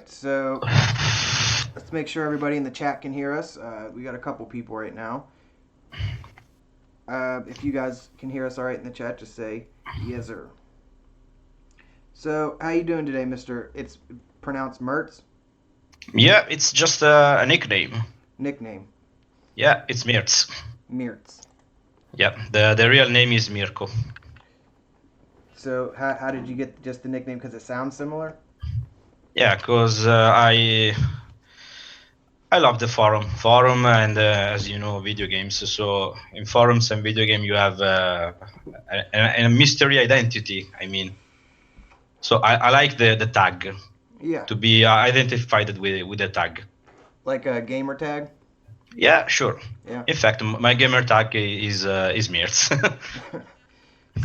right, so let's make sure everybody in the chat can hear us. We got a couple people right now. If you guys can hear us all right in the chat, just say yes, sir. So, how you doing today, Mister? It's pronounced Mirtz. Yeah, it's just a nickname. Nickname. Yeah, it's Mirtz. Mirtz. Yeah, the real name is Mirko. So, how did you get just the nickname? Because it sounds similar. Yeah, because I love the forum, and as you know, video games. So in forums and video game, you have a mystery identity. I mean, so I like the tag. Yeah. To be identified with the tag. Like a gamer tag. Yeah, sure. Yeah. In fact, my gamer tag is Mirtz.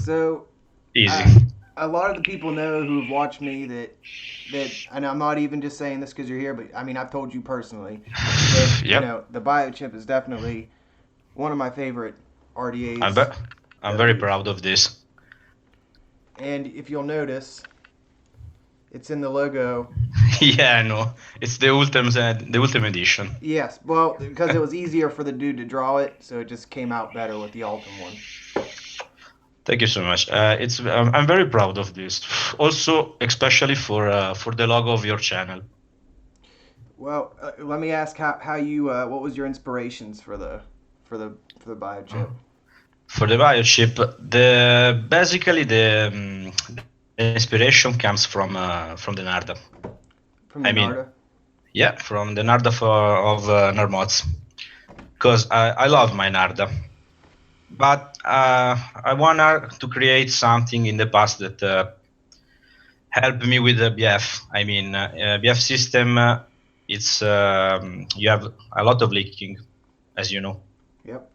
So, Easy. A lot of the people know who've watched me that, and I'm not even just saying this because you're here, but I mean I've told you personally that Yep. the Biochip is definitely one of my favorite RDAs. I'm very proud of this. And if you'll notice, it's in the logo. Yeah, I know. It's the ultimate edition. Yes, well, because it was easier for the dude to draw it, so it just came out better with the Ultim one. Thank you so much. I'm very proud of this. Also, especially for the logo of your channel. Well, let me ask how you what was your inspirations for the Biochip? For the Biochip, basically the inspiration comes from the Narda. From the Narda? Yeah, from the Narda of Narmoz, because I love my Narda, but I want to create something in the past that helped me with the BF. I mean, BF system. It's you have a lot of leaking, as you know. Yep.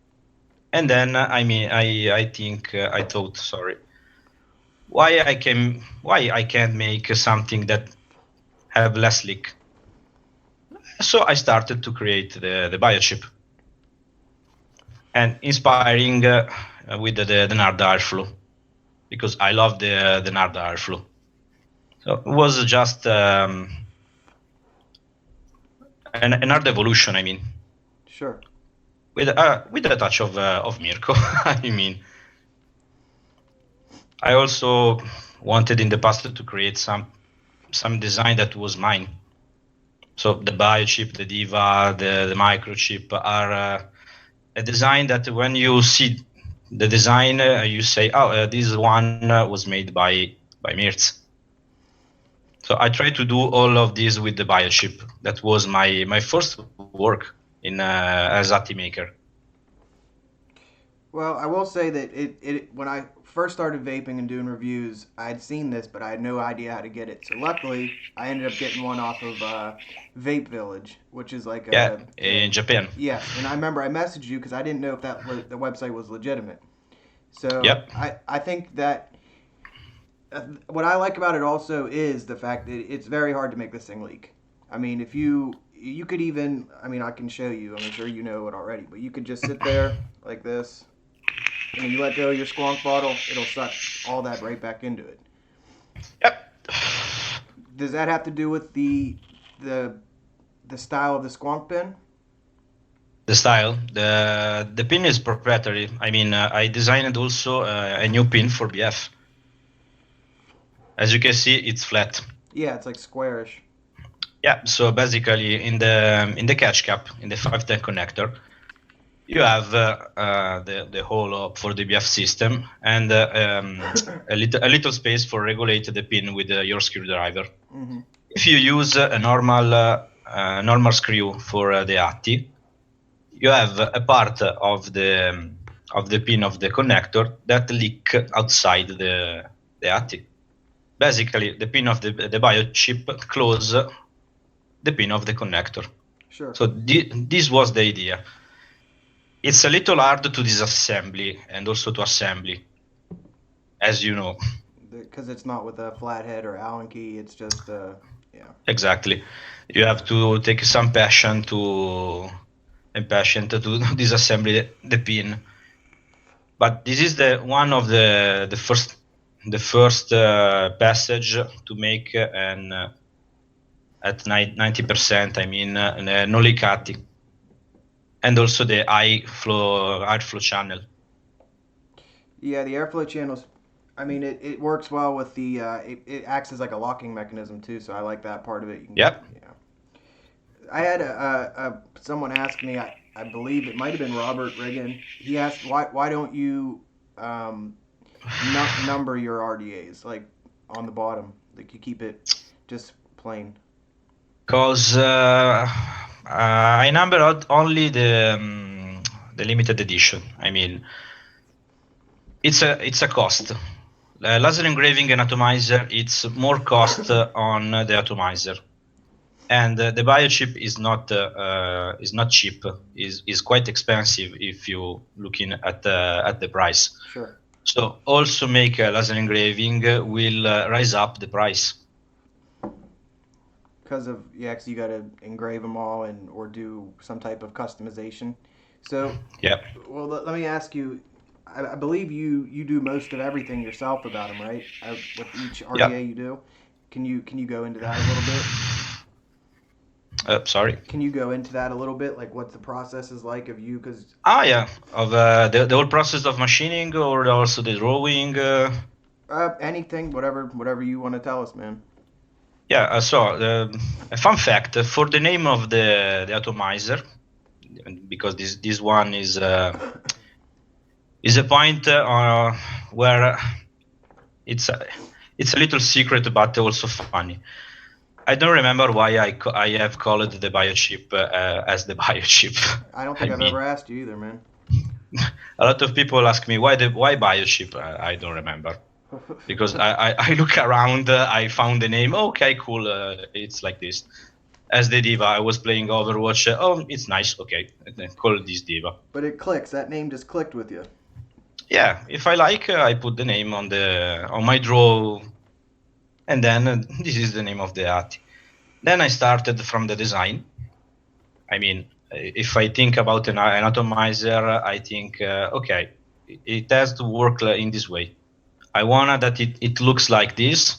And then I thought, sorry, why I can't make something that have less leak. So I started to create the Biochip, and inspiring with the Narda airflow, because I love the Narda airflow. So it was just another evolution. I mean, sure. With a touch of Mirko. I mean, I also wanted in the past to create some design that was mine. So the Biochip, the Diva, the microchip are a design that when you see the design, you say, oh, this one was made by Mirtz. So I tried to do all of this with the Biochip. That was my first work in as a maker. Well, I will say that it when I first started vaping and doing reviews, I had seen this, but I had no idea how to get it. So luckily, I ended up getting one off of Vape Village, which is like in Japan. Yes, and I remember I messaged you because I didn't know if the website was legitimate. So yep. I think that what I like about it also is the fact that it's very hard to make this thing leak. I mean, if you could even, I mean, I can show you. I'm sure you know it already, but you could just sit there like this. And you let go of your squonk bottle, it'll suck all that right back into it. Yep. Does that have to do with the style of the squonk pin? The style, the pin is proprietary. I mean, I designed also a new pin for BF. As you can see, it's flat. Yeah, it's like squarish. Yeah. So basically, in the catch cap, in the 510 connector, you have the hole for the BF system and a little space for regulate the pin with your screwdriver. Mm-hmm. If you use a normal screw for the ATI, you have a part of the pin of the connector that leak outside the ATI. Basically, the pin of the Biochip close the pin of the connector. Sure. So this was the idea. It's a little hard to disassembly and also to assembly, as you know. Because it's not with a flathead or Allen key, it's just yeah. Exactly. You have to take some passion to disassemble the pin. But this is one of the first passage to make at 90%. I mean, no cutting, and also the airflow channel. Yeah, the airflow channels. I mean, it works well with the. It acts as like a locking mechanism too, so I like that part of it. You can, Yep. yeah. I had someone ask me. I believe it might have been Robert Riggin. He asked why don't you number your RDAs like on the bottom, like you keep it just plain. Because I numbered only the limited edition. I mean, it's a cost. Laser engraving and atomizer, it's more cost on the atomizer, and the biochip is not cheap. Is quite expensive if you looking at the price. Sure. So also make a laser engraving will rise up the price. Because of cause you got to engrave them all and or do some type of customization. So yeah. Well, let me ask you. I believe you do most of everything yourself about them, right? With each RDA Yeah. you do. Can you go into that a little bit? Sorry. Can you go into that a little bit, like what the process is like of you? Because yeah, of the whole process of machining, or also the drawing. Anything, whatever you want to tell us, man. Yeah. So a fun fact for the name of the atomizer, because this one is a point where it's a little secret, but also funny. I don't remember why I have called the biochip as the biochip. I don't think I've ever asked you either, man. A lot of people ask me why biochip. I don't remember, because I look around. I found the name. Okay, cool. It's like this. As the diva, I was playing Overwatch. Oh, it's nice. Okay, call this diva. But it clicks. That name just clicked with you. Yeah, if I like, I put the name on my draw, and then this is the name of the ATI. Then I started from the design. I mean, if I think about an atomizer, I think, okay, it has to work in this way. I want that it looks like this,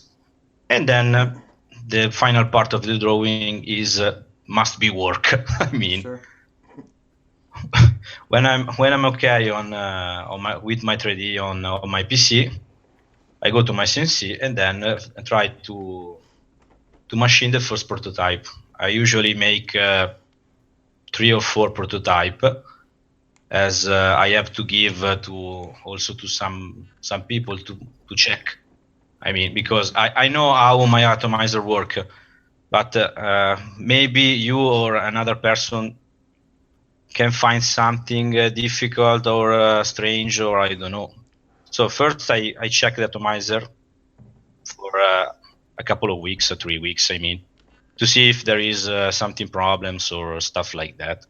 and then the final part of the drawing is must be work. I mean, sure. when I'm okay with my 3D on my PC, I go to my CNC and then try to machine the first prototype. I usually make 3 or 4 prototype, as I have to give to some people to check. I mean, because I know how my atomizer work, but maybe you or another person can find something difficult or strange, or I don't know. So first I check the atomizer for a couple of weeks or 3 weeks, I mean, to see if there is something problems or stuff like that.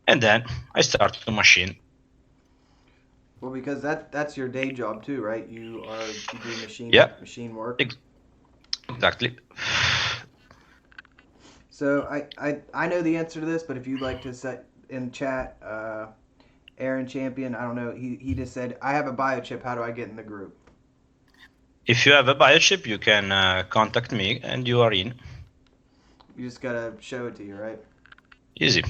And then I start to machine. Well, because that's your day job too, right? You do machine work. Exactly. So I know the answer to this, but if you'd like to set in chat, Aaron Champion, I don't know. He just said, I have a biochip. How do I get in the group? If you have a biochip, you can contact me, and you are in. You just gotta show it to you, right? Easy.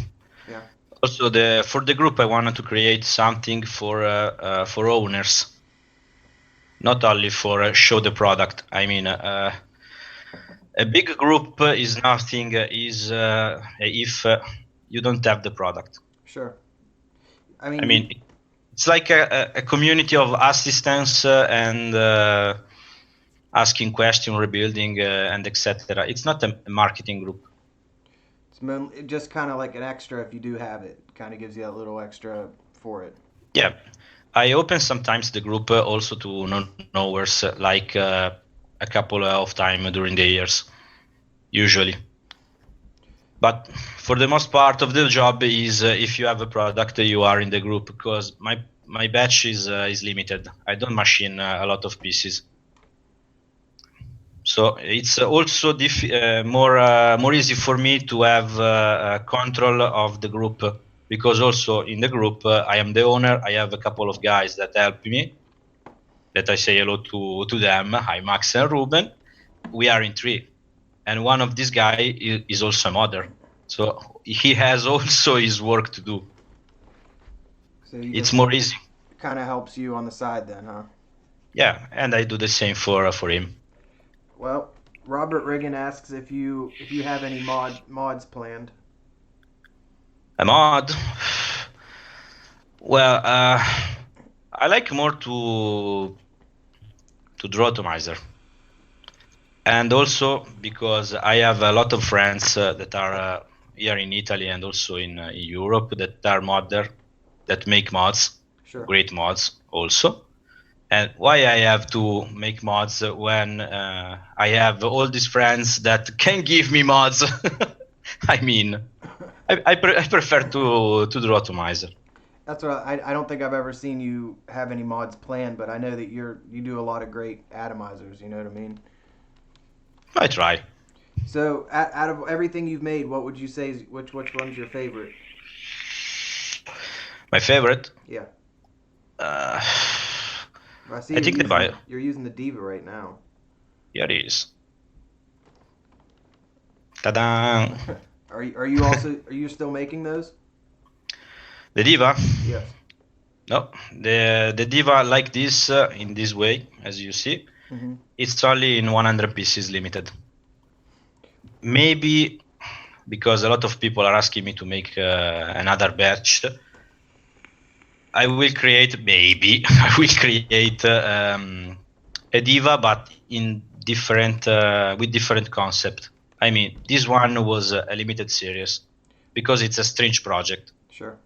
Yeah. Also, for the group, I wanted to create something for owners, not only for show the product. I mean, a big group is nothing if you don't have the product. Sure. I mean, it's like a community of assistants and asking questions, rebuilding, and etc. It's not a marketing group. It's just kind of like an extra if you do have it. Kind of gives you a little extra for it. Yeah. I open sometimes the group also to non-knowers, like a couple of times during the years, usually. But for the most part of the job is if you have a product, you are in the group, because my batch is limited. I don't machine a lot of pieces. So it's also more easy for me to have control of the group, because also in the group I am the owner. I have a couple of guys that help me, that I say hello to them. Hi, Max and Ruben. We are in 3. and one of these guy is also a modder, so he has also his work to do. So you It's just more easy. kind of helps you on the side then, huh? Yeah, and I do the same for him. Well, Robert Riggin asks if you have any mods planned. A mod. Well, I like more to draw atomizer, and also because I have a lot of friends that are here in Italy and also in Europe that are modder, that make mods, Sure. great mods also. And why I have to make mods when I have all these friends that can give me mods? I mean, I prefer to draw atomizer. That's what I don't think I've ever seen you have any mods planned, but I know that you do a lot of great atomizers. You know what I mean? I try. So out of everything you've made, what would you say is which one's your favorite? My favorite. Yeah. Uh, I see I think you're using the Diva right now. here it is. Ta-da! Are you still making those? The Diva. Yes. No, the Diva like this in this way, as you see. Mm-hmm. It's only in 100 pieces limited. Maybe because a lot of people are asking me to make another batch, I will create a Diva, but in different with different concept. I mean, this one was a limited series because it's a strange project. Sure.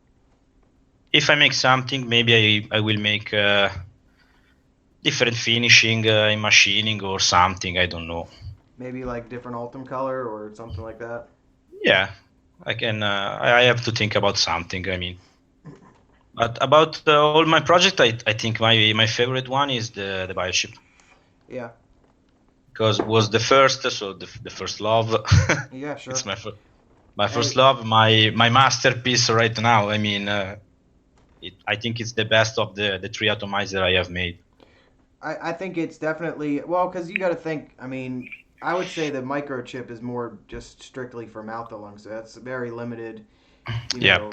If I make something, maybe I will make different finishing in machining or something. I don't know. Maybe like different Ultim color or something like that. Yeah, I can. I have to think about something. I mean, but about all my project, I think my favorite one is the Biochip. Yeah. Because it was the first, so the first love. Yeah, sure. It's my first love, my masterpiece right now. I mean, I think it's the best of the three atomizer I have made. I think it's definitely well because you got to think. I mean, I would say the microchip is more just strictly for mouth along, so that's very limited. Yeah,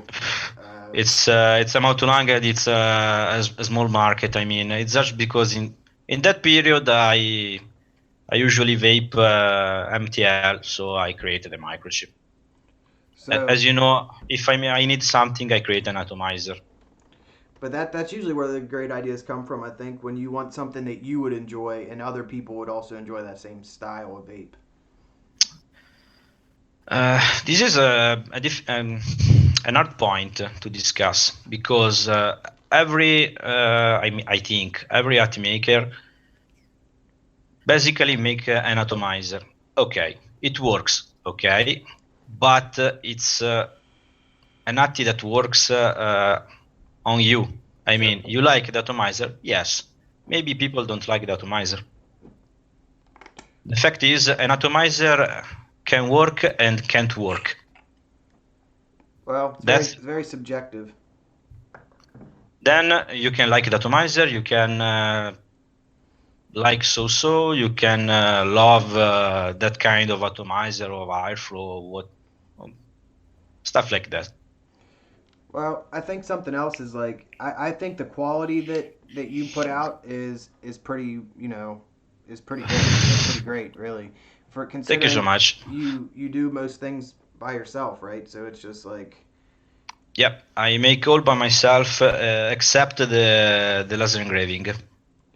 it's a mouth-to-lung and it's a small market. I mean, it's just because in that period I usually vape MTL, so I created a microchip. So, as you know, if I need something, I create an atomizer. But that's usually where the great ideas come from. I think when you want something that you would enjoy and other people would also enjoy that same style of vape. This is an hard point to discuss because I think every art maker basically make an atomizer. Okay, it works. Okay, but it's an ATI that works on you. I mean, you like the atomizer? Yes. Maybe people don't like the atomizer. The fact is, an atomizer can work and can't work. Well, it's very subjective. Then you can like the atomizer, you can like so-so, you can love that kind of atomizer or airflow, stuff like that. Well, I think something else is like I think the quality that you put out is pretty is pretty good. It's pretty great, really. For considering Thank you so much. You do most things by yourself, right? So it's just like. Yep, I make all by myself except the laser engraving,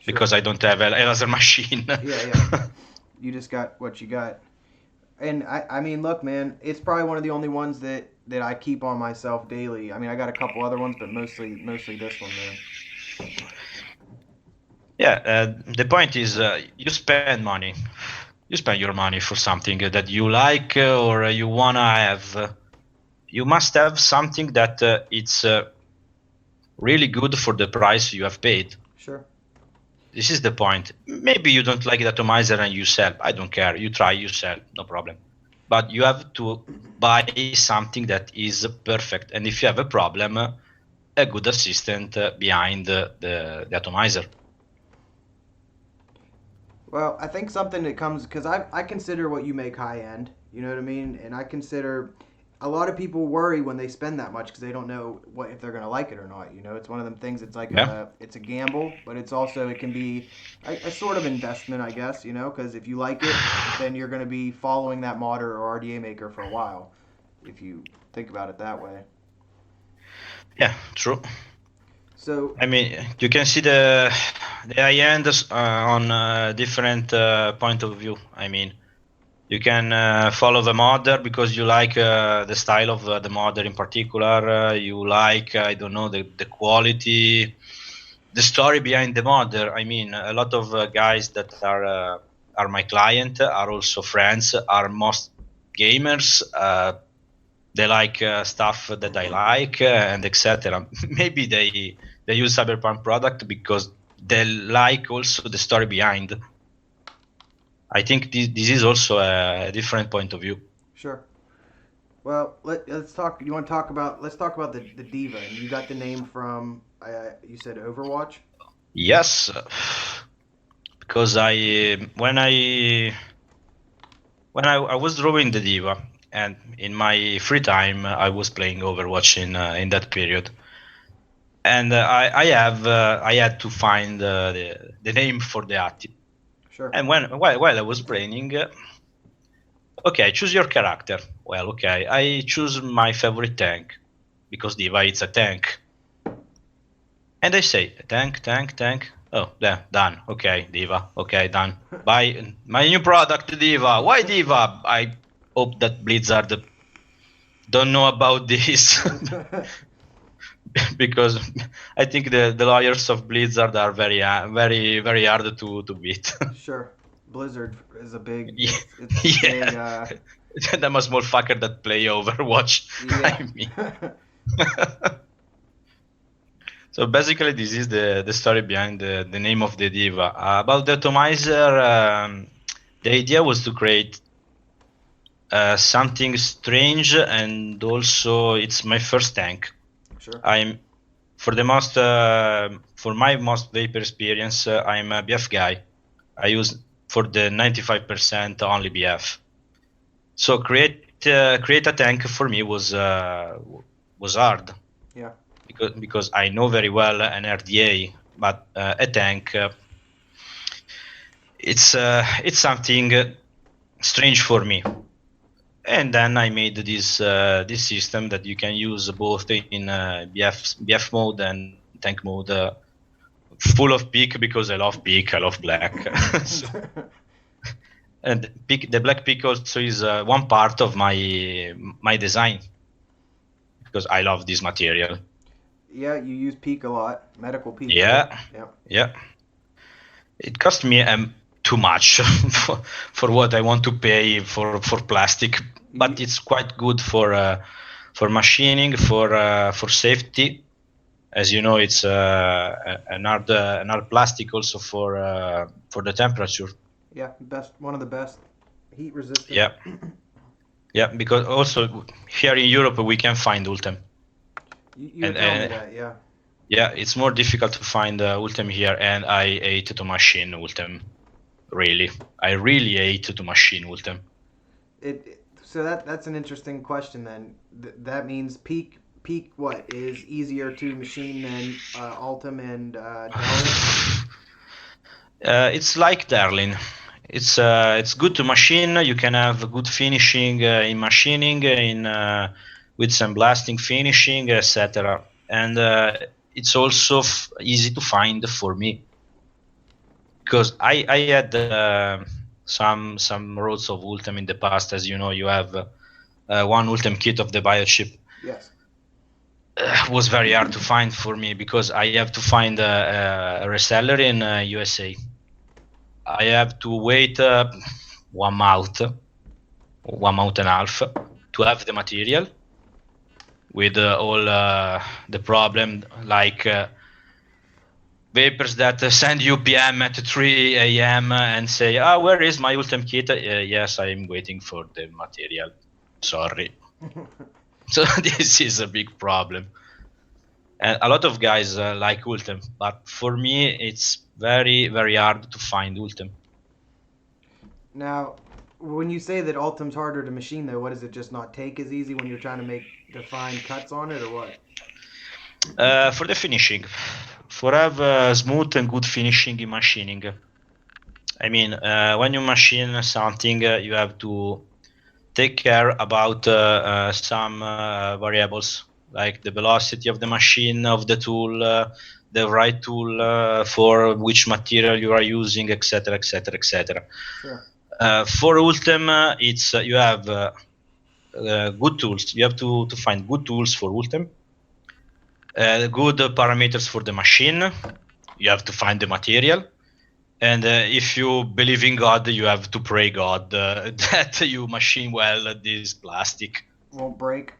because I don't have a laser machine. Yeah. You just got what you got. And I mean, look, man, it's probably one of the only ones that I keep on myself daily. I mean, I got a couple other ones, but mostly this one, man. Yeah, the point is, you spend money. You spend your money for something that you like or you wanna have. You must have something that it's really good for the price you have paid. Sure. This is the point. Maybe you don't like the atomizer and you sell. I don't care. You try, you sell, no problem. But you have to buy something that is perfect. And if you have a problem, a good assistant behind the atomizer. Well, I think something that comes because I consider what you make high end. You know what I mean? And I consider a lot of people worry when they spend that much because they don't know what if they're gonna like it or not. You know, it's one of them things. It's like Yeah. it's a gamble, but it's also it can be a sort of investment, I guess. You know, because if you like it, then you're gonna be following that modder or RDA maker for a while. If you think about it that way. Yeah, true. So I mean, you can see the high end on different point of view. I mean, you can follow the modder because you like the style of the modder in particular. You like, I don't know, the quality, the story behind the modder. I mean, a lot of guys that are my client are also friends, are most gamers. They like stuff that I like and etc. Maybe they use Cyberpunk product because they like also the story behind. I think this is also a different point of view. sure. Well, let's talk. You want to talk about? Let's talk about the diva. And you got the name from? You said Overwatch. Yes, because I was drawing the diva, and in my free time I was playing Overwatch in that period, and I had to find the name for the active. Sure. And while I was braining, okay, choose your character. Well, okay, I choose my favorite tank because diva it's a tank. And I say, tank, tank, tank. Oh, yeah, done. Okay, Diva. Okay, done. Buy my new product, Diva. Why Diva? I hope that Blizzard don't know about this because I think the lawyers of Blizzard are very, very hard to beat. Sure. Blizzard is a big. Yeah, It's big. yeah. I'm a small fucker that play Overwatch. Yeah. I mean. So basically, this is the story behind the name of the diva. About the atomizer, the idea was to create something strange, and also it's my first tank. Sure. I'm for my most vapor experience, I'm a BF guy. I use for the 95% only BF. So create a tank for me was hard. Yeah. Because I know very well an RDA, but a tank it's something strange for me. And then I made this system that you can use both in BF mode and tank mode, full of peak because I love peak, I love black. So, and peak, the black peak also is one part of my design because I love this material. Yeah, you use peak a lot. Medical peak, right? Yeah, Yeah. yeah. It cost me too much for what I want to pay for plastic, but it's quite good for machining, for safety. As you know, it's an hard plastic also for the temperature. Yeah. One of the best. Heat resistant. Yeah, yeah. Because also here in Europe we can find Ultem, You were telling me that. Yeah. yeah, it's more difficult to find Ultem here, and I hate to machine Ultem. Really, I really hate to machine Ultem. So that's an interesting question then. That means peak what is easier to machine than Altum and Delrin? It's like Darlin. It's good to machine. You can have good finishing in machining, in with some blasting finishing, etc. And it's also easy to find for me because I had some roads of Ultem in the past. As you know, you have one Ultem kit of the Biochip. Yes. Was very hard to find for me because I have to find a reseller in USA. I have to wait 1 month, 1 month and a half to have the material with all the problem like vapors that send you PM at 3 a.m. and say, where is my Ultem kit? Yes, I'm waiting for the material. Sorry. So this is a big problem. And a lot of guys like Ultem, but for me, it's very, very hard to find Ultem. Now, when you say that Ultim's harder to machine, though, what does it just not take as easy when you're trying to make defined cuts on it, or what? For the finishing, for have smooth and good finishing in machining. I mean, when you machine something, you have to take care about some variables like the velocity of the machine, of the tool, the right tool for which material you are using, etc., etc., etc. Sure. For Ultim, it's you have good tools. You have to find good tools for Ultim, good parameters for the machine. You have to find the material. And if you believe in God, you have to pray God that you machine well this plastic. Won't break.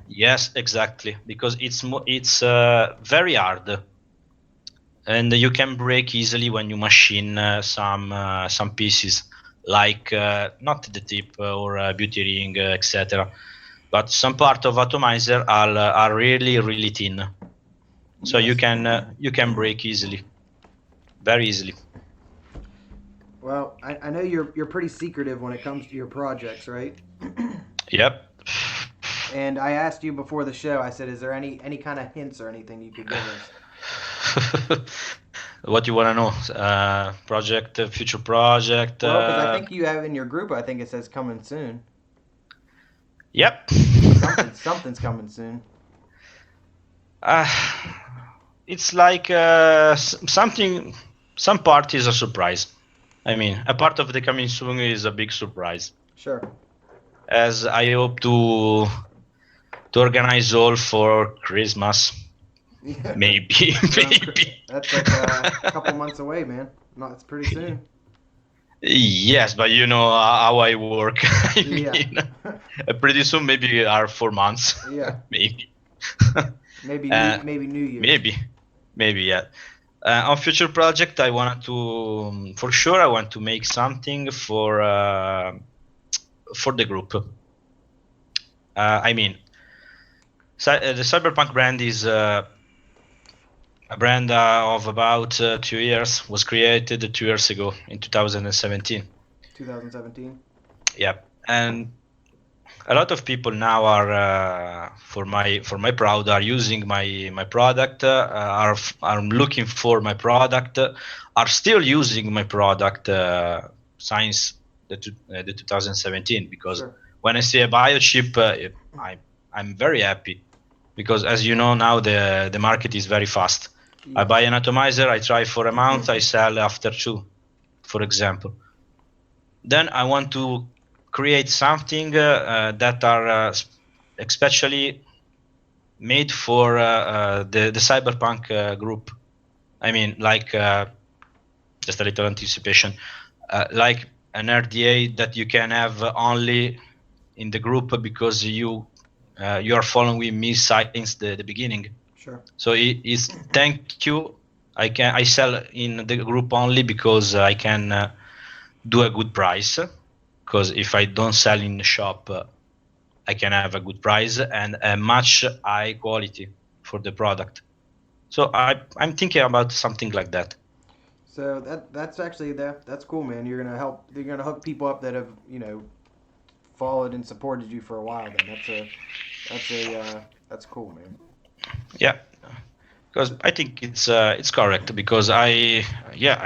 Yes, exactly, because it's very hard, and you can break easily when you machine some pieces, like not the tip or beauty ring, etc. But some part of atomizer are really thin, so Yes. you can break easily, very easily. Well, I know you're pretty secretive when it comes to your projects, right? Yep. And I asked you before the show. I said, "Is there any kind of hints or anything you could give us?" What you want to know? Project, future project. Well, because I think you have in your group. I think it says coming soon. Yep. Something's coming soon. Uh, it's like something. Some part is a surprise. I mean, a part of the coming soon is a big surprise. Sure. As I hope to organize all for Christmas. Yeah. Maybe. Maybe. That's like a couple months away, man. No, it's pretty soon. Yes, but you know how I work. I Yeah. mean, pretty soon maybe are 4 months. Yeah. Maybe. Maybe New Year's. Maybe yeah. On future project, I want to for sure I want to make something for the group. I mean, the Cyberpunk brand is a brand of about 2 years. Was created 2 years ago in 2017. 2017. Yeah, and a lot of people now are for my proud are using my product, are looking for my product, are still using my product since the 2017, because Sure. when I see a biochip, I'm very happy, because as you know now the market is very fast. I Yes. buy an atomizer, I try for a month, I sell after 2, for example. Then I want to create something that are especially made for the Cyberpunk group. I mean, like just a little anticipation, like an RDA that you can have only in the group because you are following me since the beginning. Sure. So it is thank you. I sell in the group only because I can do a good price. Because if I don't sell in the shop, I can have a good price and a much high quality for the product. So I'm thinking about something like that. So that's actually that's cool, man. You're gonna hook people up that have followed and supported you for a while. Then that's cool, man. Yeah, because I think it's correct, because I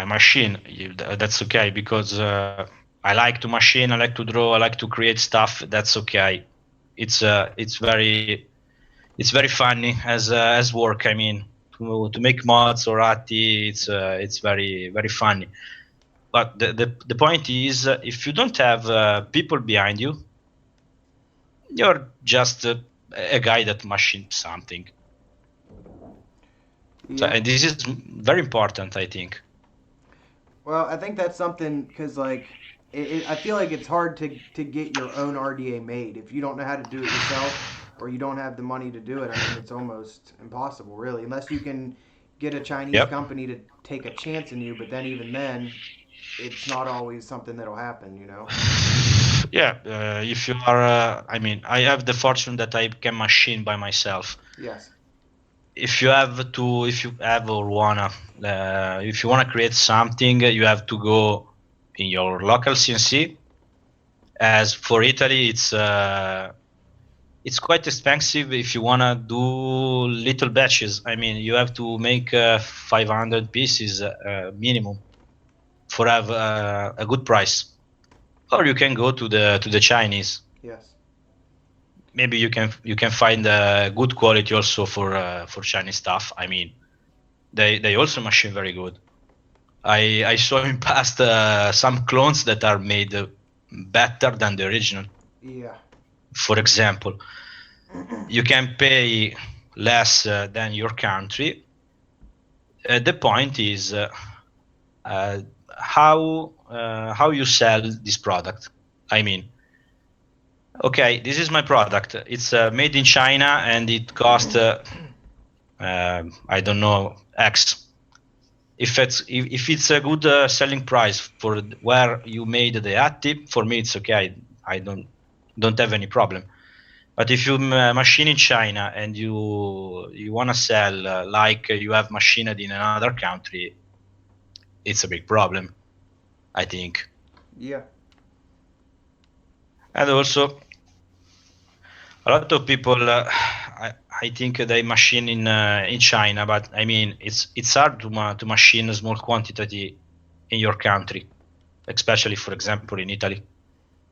machine. That's okay, because I like to machine, I like to draw, I like to create stuff. That's okay. It's very funny as work. I mean, to make mods or ATI, it's very funny. But the point is, if you don't have people behind you, you're just a guy that machined something. So, Yeah. and this is very important, I think. Well, I think that's something because I feel like it's hard to get your own RDA made if you don't know how to do it yourself or you don't have the money to do it. I mean, it's almost impossible, really, unless you can get a Chinese Yep. company to take a chance in you. But then even then, it's not always something that'll happen, you know. Yeah, if you are, I mean, I have the fortune that I can machine by myself. Yes. If you have or wanna, if you wanna create something, you have to go in your local CNC. As for Italy, it's quite expensive if you wanna do little batches. I mean, you have to make 500 pieces minimum for have a good price. Or you can go to the Chinese. Yes. Maybe you can find good quality also for Chinese stuff. I mean, they also machine very good. I saw in past some clones that are made better than the original. Yeah. For example, you can pay less than your country. The point is how you sell this product. I mean, okay, this is my product. It's made in China and it cost I don't know X. If it's a good selling price for where you made the additive, for me it's okay. I don't have any problem. But if you machine in China and you want to sell like you have machined in another country, it's a big problem, I think. Yeah. And also, a lot of people, I think they machine in China, but I mean it's hard to machine a small quantity in your country, especially for example in Italy.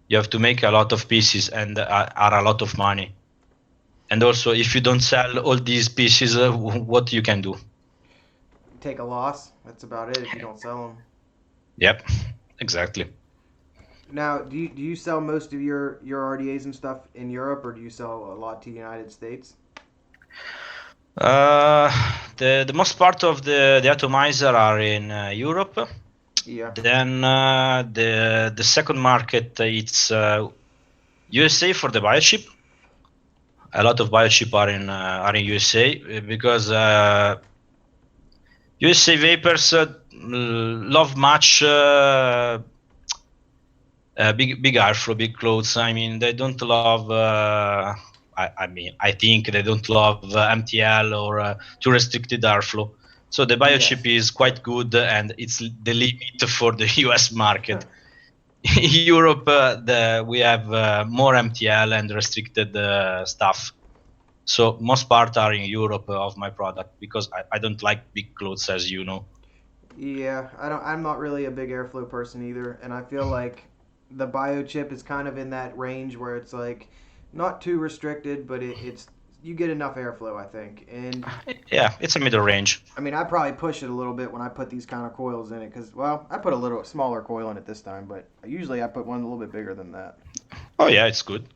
You have to make a lot of pieces and are a lot of money. And also, if you don't sell all these pieces, what you can do? Take a loss. That's about it if you don't sell them. Yep, exactly. Now, do you sell most of your RDAs and stuff in Europe, or do you sell a lot to the United States? The most part of the atomizer are in Europe. Yeah. Then the second market it's USA for the biochip. A lot of biochip are in USA because USA vapors love much big airflow, big clothes. I mean, they don't love. I mean, I think they don't love MTL or too restricted airflow. So the biochip is quite good, and it's the limit for the US market. Europe, we have more MTL and restricted stuff. So most part are in Europe of my product because I don't like big clothes, as you know. Yeah, I'm not really a big airflow person either, and I feel like the biochip is kind of in that range where it's like not too restricted, but it's you get enough airflow, I think. And Yeah, it's a middle range. I mean, I probably push it a little bit when I put these kind of coils in it, because well, I put a little smaller coil in it this time, but usually I put one a little bit bigger than that. Oh yeah, it's good.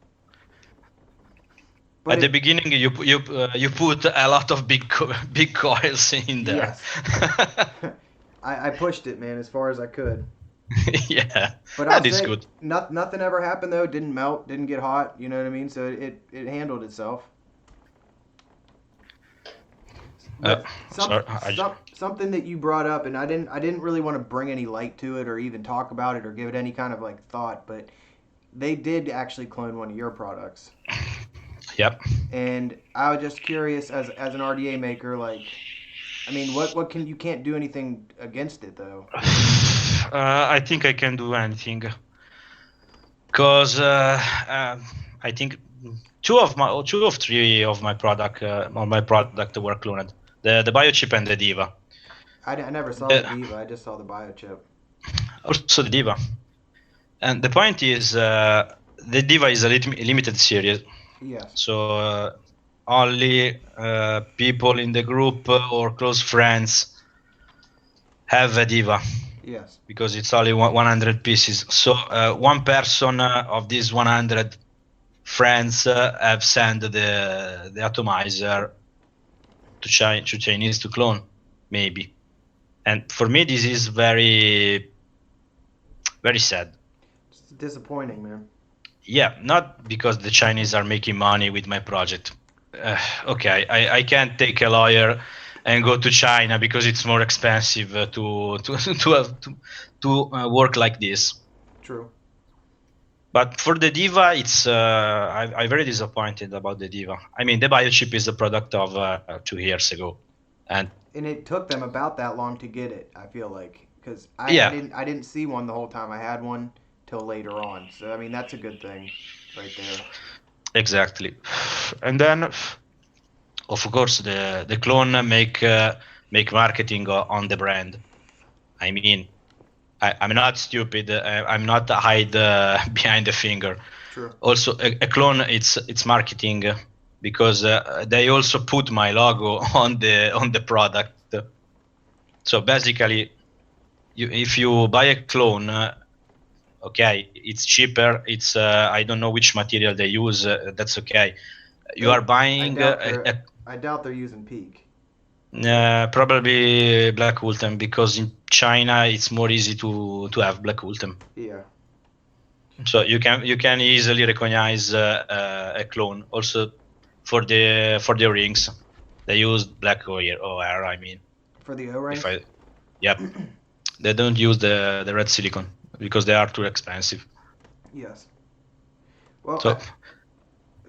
But At the beginning, you put a lot of big coils in there. yes, I pushed it, man, as far as I could. Yeah, But I'll that is say good. nothing ever happened though. It didn't melt, didn't get hot. You know what I mean? So it handled itself. But Sorry, something that you brought up, and I didn't really want to bring any light to it or even talk about it or give it any kind of like thought, but they did actually clone one of your products. Yep. And I was just curious as an RDA maker, like, I mean, what can you can't do anything against it though. I think I can do anything because I think two of three of my product were cloned. The biochip and the diva. I never saw the diva. I just saw the biochip. Also the diva. And the point is, the diva is a limited series. Yes. So only people in the group or close friends have a diva. Yes. Because it's only 100 pieces. So one person of these 100 friends have sent the atomizer to Chinese to clone, maybe. And for me, this is very, very sad. It's disappointing, man. Yeah, not because the Chinese are making money with my project. Okay, I can't take a lawyer and go to China because it's more expensive to work like this. True. But for the diva, it's I'm very disappointed about the diva. I mean, the biochip is a product of 2 years ago, and it took them about that long to get it. I feel like because Yeah, I didn't see one the whole time I had one till later on. So I mean that's a good thing, right there. exactly. And then, of course, the clone make marketing on the brand. I mean, I'm not stupid. I'm not hide behind the finger. True. Also, a clone, it's marketing because they also put my logo on the product. So basically, if you buy a clone, okay, it's cheaper. It's I don't know which material they use. That's okay. You are buying I doubt they're using peak. probably black ultem because in China it's more easy to have black ultem. Yeah. So you can easily recognize a clone. Also for the rings, they use black OR. I mean, For the if O-rings. I yep, they don't use the red silicon because they are too expensive. Yes. Well, So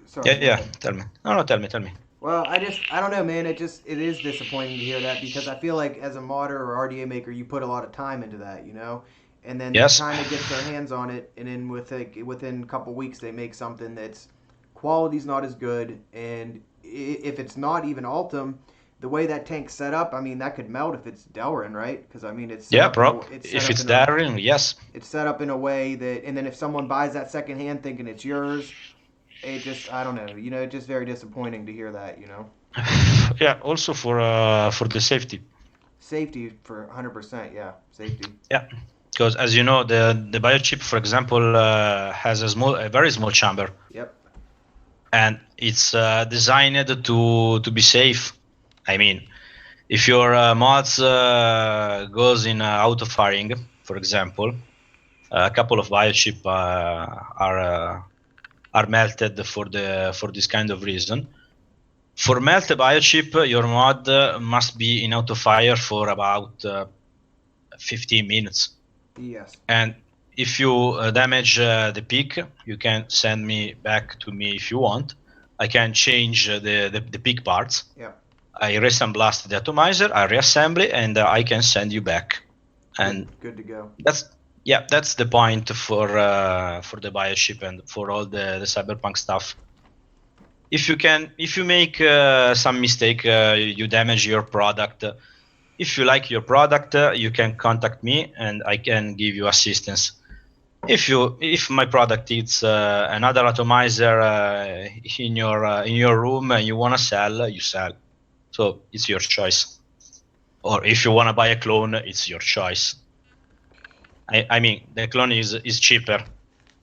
sorry. Go yeah, ahead. tell me. No, tell me. Well, I don't know, man. It is disappointing to hear that because I feel like as a modder or RDA maker, you put a lot of time into that, you know, and then Yes. China gets their hands on it, and then within a couple weeks they make something that's quality's not as good, and if it's not even Altum, the way that tank's set up, I mean, that could melt if it's Delrin, right? Because I mean, Yeah, bro. If it's Darren, yes. it's set up in a way that, and then if someone buys that second hand thinking it's yours, it just I don't know, you know, it's just very disappointing to hear that, you know. Yeah. Also for the safety. Safety for 100%, yeah, safety. Yeah. Because as you know, the biochip, for example, has a very small chamber. Yep. And it's designed to be safe. I mean, if your mods goes in auto firing, for example, a couple of biochip are melted for this kind of reason. For melt a biochip, your mod must be in auto fire for about 15 minutes. Yes. And if you damage the peak, you can send me back to me if you want. I can change the peak parts. Yeah. I resamblast the atomizer, I reassemble it, and I can send you back. And good to go. that's the point for the biochip and for all the cyberpunk stuff. If you make some mistake, you damage your product. If you like your product, you can contact me and I can give you assistance. If my product is another atomizer in your room and you want to sell, you sell. So it's your choice. Or if you want to buy a clone, it's your choice. I mean, the clone is cheaper,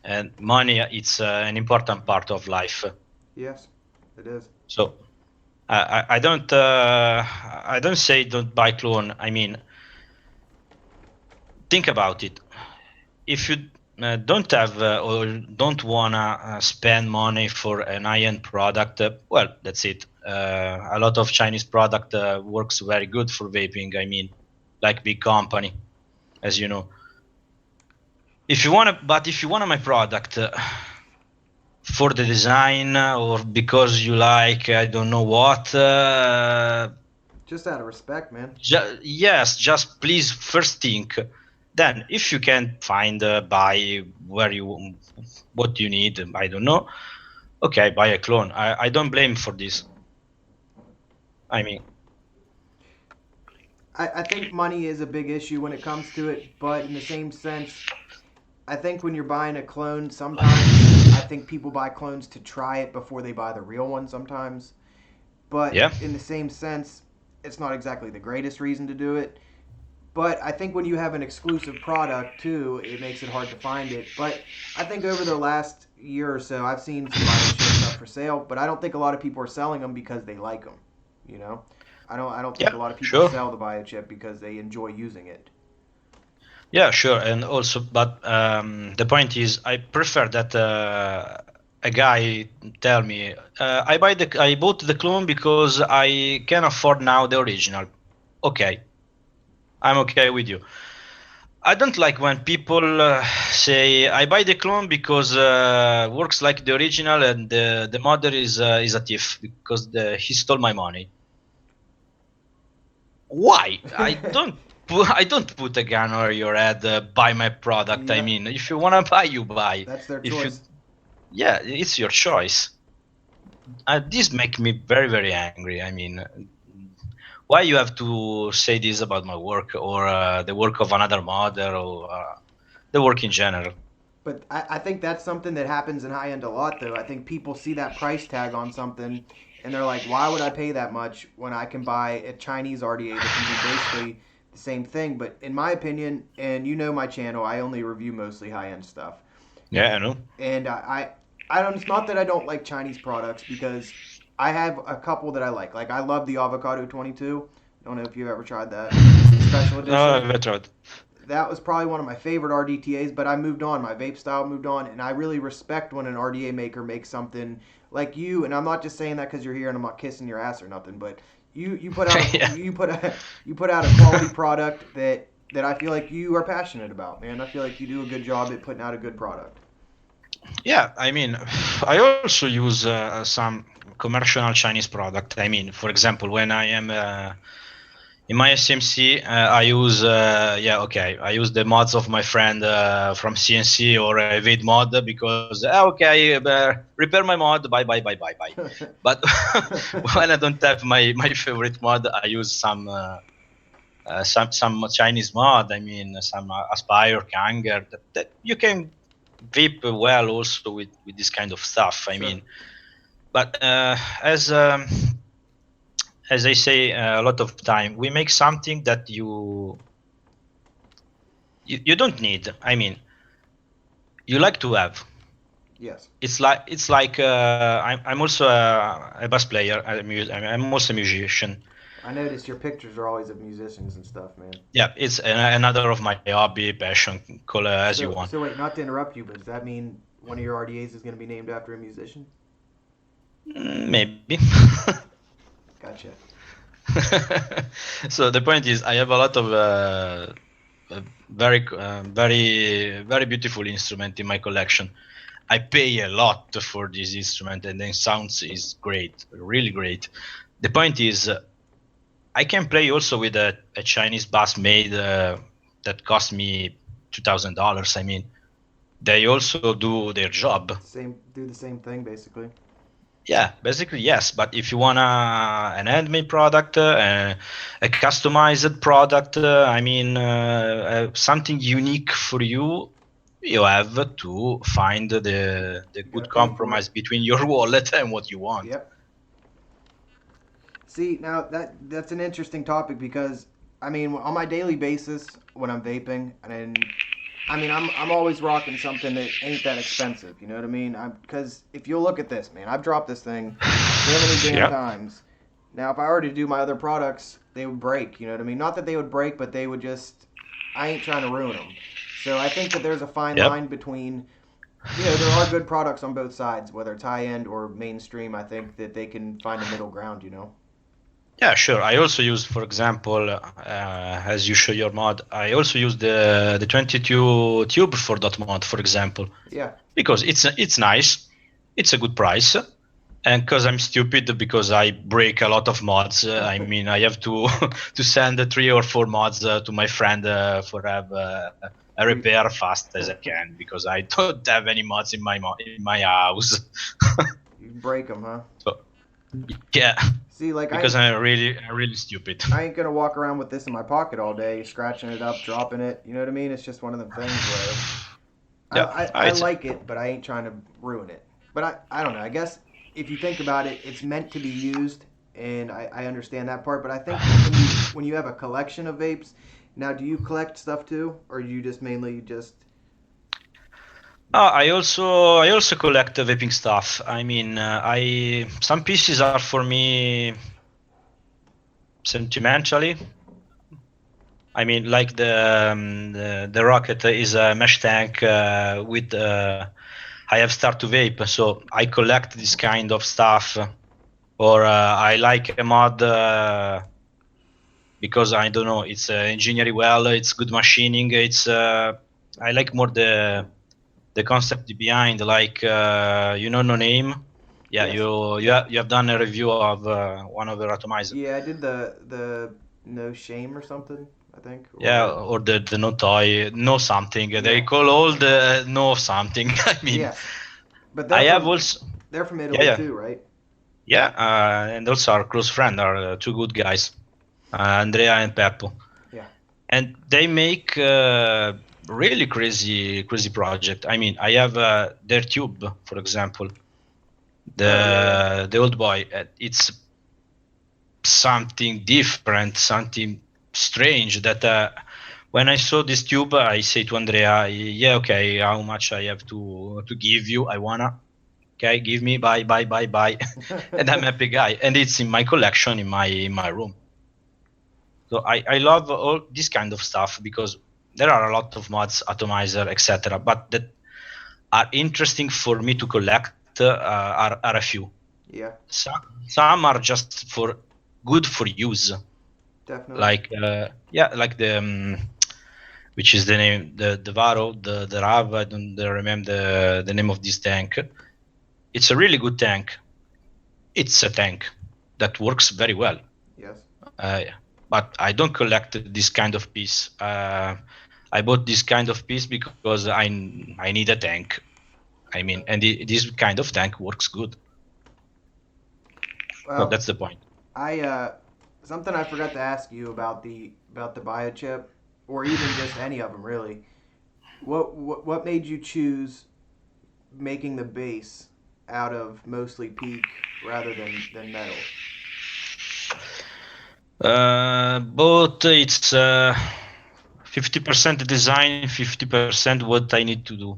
and money it's an important part of life. Yes, it is. So I don't say don't buy clone. I mean, think about it. If you don't have or don't wanna spend money for an high-end product, well, that's it. A lot of Chinese product works very good for vaping. I mean, like big company, as you know. If you want my product for the design or because you like I don't know what. Just out of respect, man. Yes, just please first think. Then, if you can find buy what you need, I don't know. Okay, buy a clone. I don't blame for this. I mean, I think money is a big issue when it comes to it, but in the same sense, I think when you're buying a clone, sometimes I think people buy clones to try it before they buy the real one sometimes. But yeah, in the same sense, it's not exactly the greatest reason to do it. But I think when you have an exclusive product too, it makes it hard to find it. But I think over the last year or so, I've seen some biochips up for sale, but I don't think a lot of people are selling them because they like them. You know, I don't think yeah, a lot of people sure. sell the biochip because they enjoy using it. Yeah, sure. And also, but the point is, I prefer that a guy tell me, I bought the clone because I can afford now the original. Okay, I'm okay with you. I don't like when people say I buy the clone because works like the original and the modder is a thief because he stole my money. Why? I don't. I don't put a gun over your head. Buy my product. I Yeah. mean, if you wanna buy, you buy. That's their If you, choice. yeah, it's your choice. This make me very very angry. I mean, why you have to say this about my work or the work of another modder or the work in general? But I think that's something that happens in high end a lot, though. I think people see that price tag on something and they're like, why would I pay that much when I can buy a Chinese RDA that can do basically the same thing? But in my opinion, and you know my channel, I only review mostly high end stuff. Yeah, I know. And I don't, it's not that I don't like Chinese products because I have a couple that I like. Like, I love the Avocado 22. I don't know if you've ever tried that. It's a special No, edition. that's right. That was probably one of my favorite RDTAs, but I moved on. My vape style moved on, and I really respect when an RDA maker makes something like you. And I'm not just saying that because you're here and I'm not kissing your ass or nothing, but you put out a, Yeah. you put out a quality product that I feel like you are passionate about, man. I feel like you do a good job at putting out a good product. Yeah, I mean, I also use some commercial Chinese product. I mean, for example, when I am in my SMC, I use I use the mods of my friend from CNC or Evade mod because repair my mod, bye. But when I don't have my favorite mod, I use some Chinese mod. I mean, some Aspire, Kanger that you can vape well also with this kind of stuff. I Sure. mean, but as I say a lot of time, we make something that you don't need. I mean, you like to have. Yes. It's like I'm also a bass player. I'm also a musician. I noticed your pictures are always of musicians and stuff, man. Yeah, it's another of my hobby, passion, call it as you want. So wait, not to interrupt you, but does that mean one of your RDAs is going to be named after a musician? Maybe. Gotcha. So the point is, I have a lot of very beautiful instrument in my collection. I pay a lot for this instrument, and then sounds is great, really great. The point is, I can play also with a Chinese bass made that cost me $2,000. I mean, they also do their job. Do the same thing basically. Yeah, basically yes. But if you want an handmade product, a customized product, I mean something unique for you, you have to find the You got to good pay for it. compromise between your wallet and what you want. Yep. See, now that's an interesting topic because I mean, on my daily basis when I'm vaping, and I mean, I'm always rocking something that ain't that expensive. You know what I mean? Because if you look at this, man, I've dropped this thing so many damn Yeah. times. Now, if I were to do my other products, they would break. You know what I mean? Not that they would break, but they would just. I ain't trying to ruin them. So I think that there's a fine Yep. line between. There are good products on both sides, whether it's high end or mainstream. I think that they can find a middle ground. Yeah, sure. I also use, for example, as you show your mod, I also use the 22 tube for dot mod, for example, Yeah. because it's nice, it's a good price, and because I'm stupid because I break a lot of mods. I mean, I have to to send 3 or 4 mods to my friend for have a Free. repair fast as I can because I don't have any mods in in my house. You break them, huh? So yeah, See, like because I'm really stupid. I ain't gonna walk around with this in my pocket all day, scratching it up, dropping it. You know what I mean? It's just one of them things where Yeah, I it's like it, but I ain't trying to ruin it. But I don't know. I guess if you think about it, it's meant to be used, and I understand that part. But I think when you have a collection of vapes, now do you collect stuff too, or you just mainly just I also collect vaping stuff. I mean, I some pieces are for me sentimentally. I mean, like the rocket is a mesh tank with I have start to vape, so I collect this kind of stuff. Or I like a mod because I don't know, it's engineering well, it's good machining, it's I like more the concept behind, like no name. Yeah, yes? you have done a review of one of the atomizer. Yeah, I did the no shame or something. I think. Yeah, or the no toy, no something. Yeah. They call all the no something. I mean, Yes, but I have also. they're from Yeah, Italy yeah, too, right? yeah, and also our close friend are two good guys, Andrea and Peppo. Yeah. And they make really crazy project. I mean, I have their tube, for example, the old boy. It's something different, something strange. That when I saw this tube, I say to Andrea, "Yeah, okay, how much I have to give you? I wanna." Okay, give me, buy, and I'm a happy guy, and it's in my collection in my room. So I love all this kind of stuff because there are a lot of mods, atomizer, etc. But that are interesting for me to collect are a few. Yeah. Some are just for good for use. Definitely. Like like the which is the name, the Varo, the Rav. I don't remember the name of this tank. It's a really good tank. It's a tank that works very well. Yes. But I don't collect this kind of piece. I bought this kind of piece because I need a tank. I mean, and this kind of tank works good. So Well, that's the point. I something I forgot to ask you about the biochip, or even just any of them really. What made you choose making the base out of mostly PEEK rather than metal? Both it's 50% design, 50% what I need to do.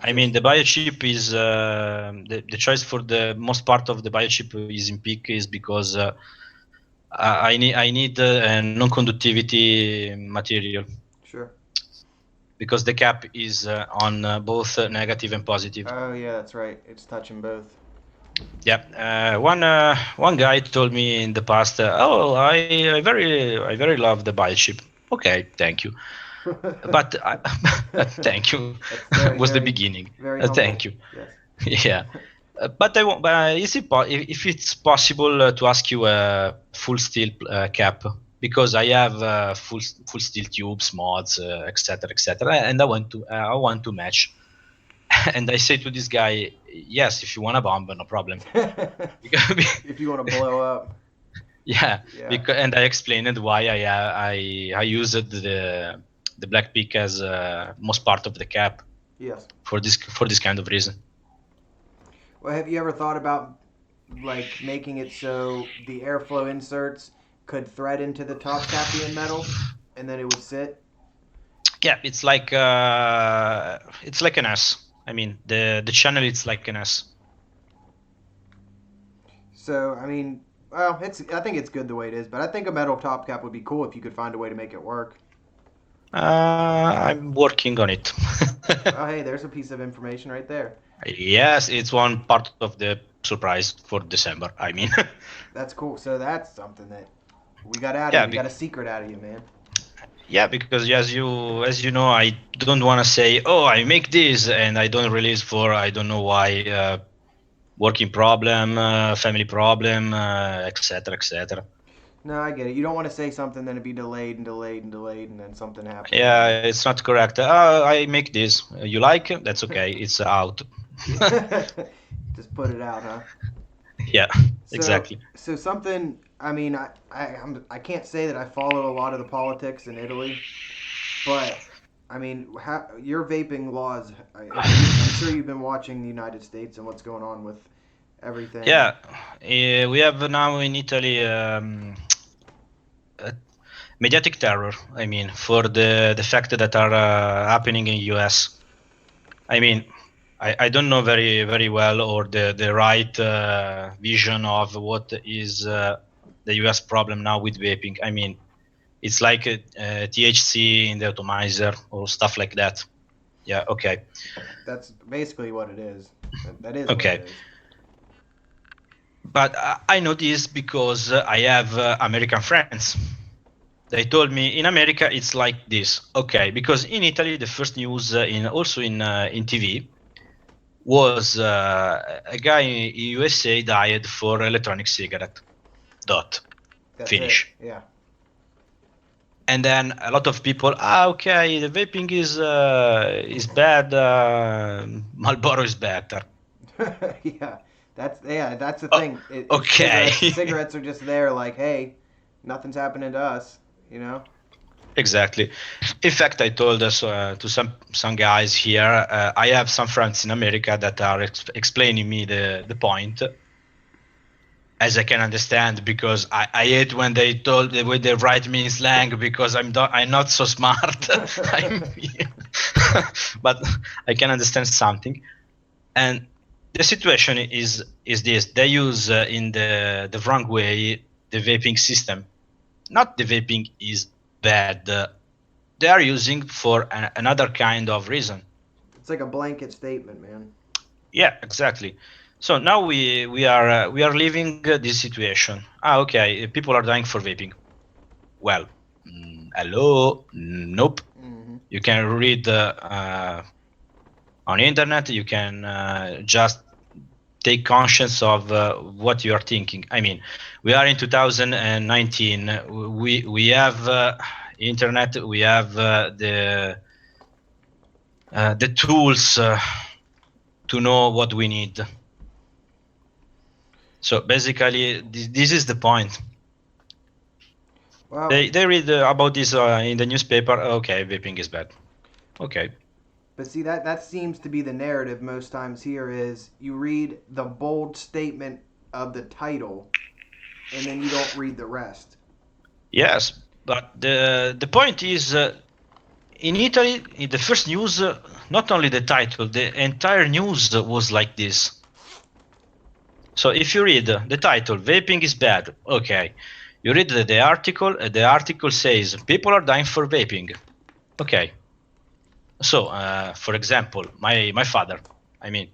I mean, the biochip is the choice for the most part of the biochip is in PEEK is because I need a non-conductivity material. Sure. Because the cap is on both negative and positive. Oh yeah, that's right. It's touching both. Yeah, one guy told me in the past, "Oh, I very love the biochip." Okay, thank you, but thank you That's very, was the very, beginning. very Thank humble. you. Yes. Yeah, but I want. Is it if it's possible to ask you a full steel cap because I have full steel tubes, mods, etc., etc., and I want to match. And I say to this guy, yes, if you want a bomb, no problem. If you want to blow up. Yeah, Yeah. and I explained why I used the black peak as most part of the cap Yes. for this kind of reason. Well, have you ever thought about like making it so the airflow inserts could thread into the top cap being metal, and then it would sit? Yeah, it's like an S. I mean, the channel it's like an S. So I mean, well, I think it's good the way it is, but I think a metal top cap would be cool if you could find a way to make it work. I'm working on it. Oh, hey, there's a piece of information right there. Yes, it's one part of the surprise for December. I mean, That's cool. So that's something that we got out of yeah, you. We got a secret out of you, man. yeah, because as you know, I don't want to say, oh, I make this and I don't release for I don't know why, working problem, family problem, etc., etc. No, I get it. You don't want to say something, then it'd be delayed and delayed and delayed, and then something happens. Yeah, it's not correct. I make this. You like it? That's okay. It's out. Just put it out, huh? Yeah, So, exactly. so something. I mean, I can't say that I follow a lot of the politics in Italy, but I mean, your vaping laws. I'm sure you've been watching the United States and what's going on with everything. Yeah, we have now in Italy uh, mediatic terror. I mean, for the fact that are happening in US. I mean, I don't know very well or the right vision of what is the US problem now with vaping. I mean, it's like THC in the atomizer or stuff like that. Yeah, okay. That's basically what it is. That is what it Okay. is. But I know this because I have American friends. They told me in America it's like this. Okay, because in Italy the first news in TV was a guy in USA died for electronic cigarette. Dot. That's it. Finish. Yeah. And then a lot of people, okay, the vaping is bad. Marlboro is better. Yeah, that's the Oh, thing. It's okay. cigarettes. Cigarettes are just there, like, hey, nothing's happening to us, you know. Exactly. In fact, I told us to some guys here. I have some friends in America that are explaining me the point, as I can understand, because I hate when when they write me in slang because I'm not so smart. But I can understand something. And the situation is this: they use in the wrong way the vaping system. Not the vaping is bad. They are using for another kind of reason. It's like a blanket statement, man. Yeah, exactly. So now we are living this situation. Okay, people are dying for vaping. Well, hello, nope. Mm-hmm. You can read on internet. You can just take conscience of what you are thinking. I mean, we are in 2019. We have internet. We have the tools to know what we need. So basically, this is the point. Well, They read about this in the newspaper. Okay, vaping is bad. Okay. but see that seems to be the narrative most times here is you read the bold statement of the title, and then you don't read the rest. Yes, but the point is, in Italy, in the first news, not only the title, the entire news was like this. So if you read the title, vaping is bad. Okay. You read the article. The article says people are dying for vaping. Okay. So, for example, my father. I mean,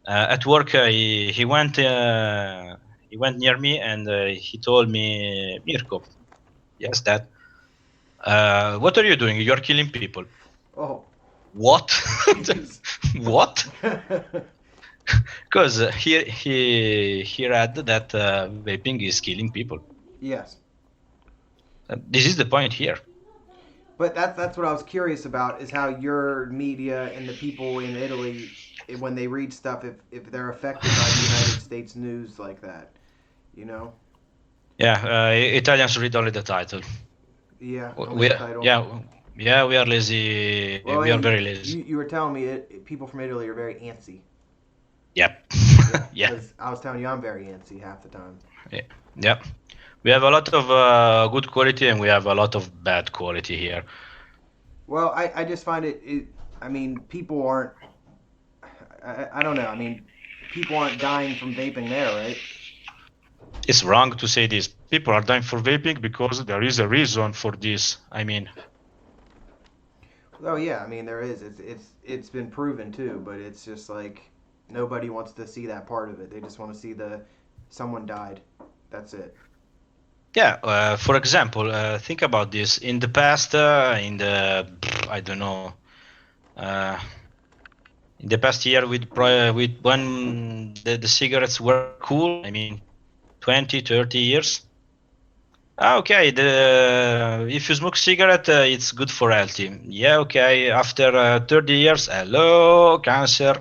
at work, he went near me and he told me, Mirko, yes, Dad. What are you doing? You're killing people. Oh, What? jeez. What? Because he read that vaping is killing people. Yes. This is the point here. But that's what I was curious about is how your media and the people in Italy, when they read stuff, if they're affected by the United States news like that, you know? Yeah, Italians read only the title. Yeah, only We the title. yeah, we are lazy. Well, We are hey, very lazy. you were telling me people from Italy are very antsy. Yep. Yeah, Yeah. because I was telling you I'm very antsy half the time. Yeah. Yep. We have a lot of good quality and we have a lot of bad quality here. Well, I just find I mean, people aren't. I don't know. I mean, people aren't dying from vaping there, right? It's wrong to say this. People are dying for vaping because there is a reason for this. I mean, Oh yeah, I mean there is. It's been proven too, but it's just like nobody wants to see that part of it. They just want to see the someone died. That's it. yeah. For example, think about this. In the past, in the I don't know, uh, in the past year with when the cigarettes were cool. I mean, 20, 30 years. Okay, the if you smoke cigarette, it's good for healthy. Yeah, okay. After 30 years, hello, cancer.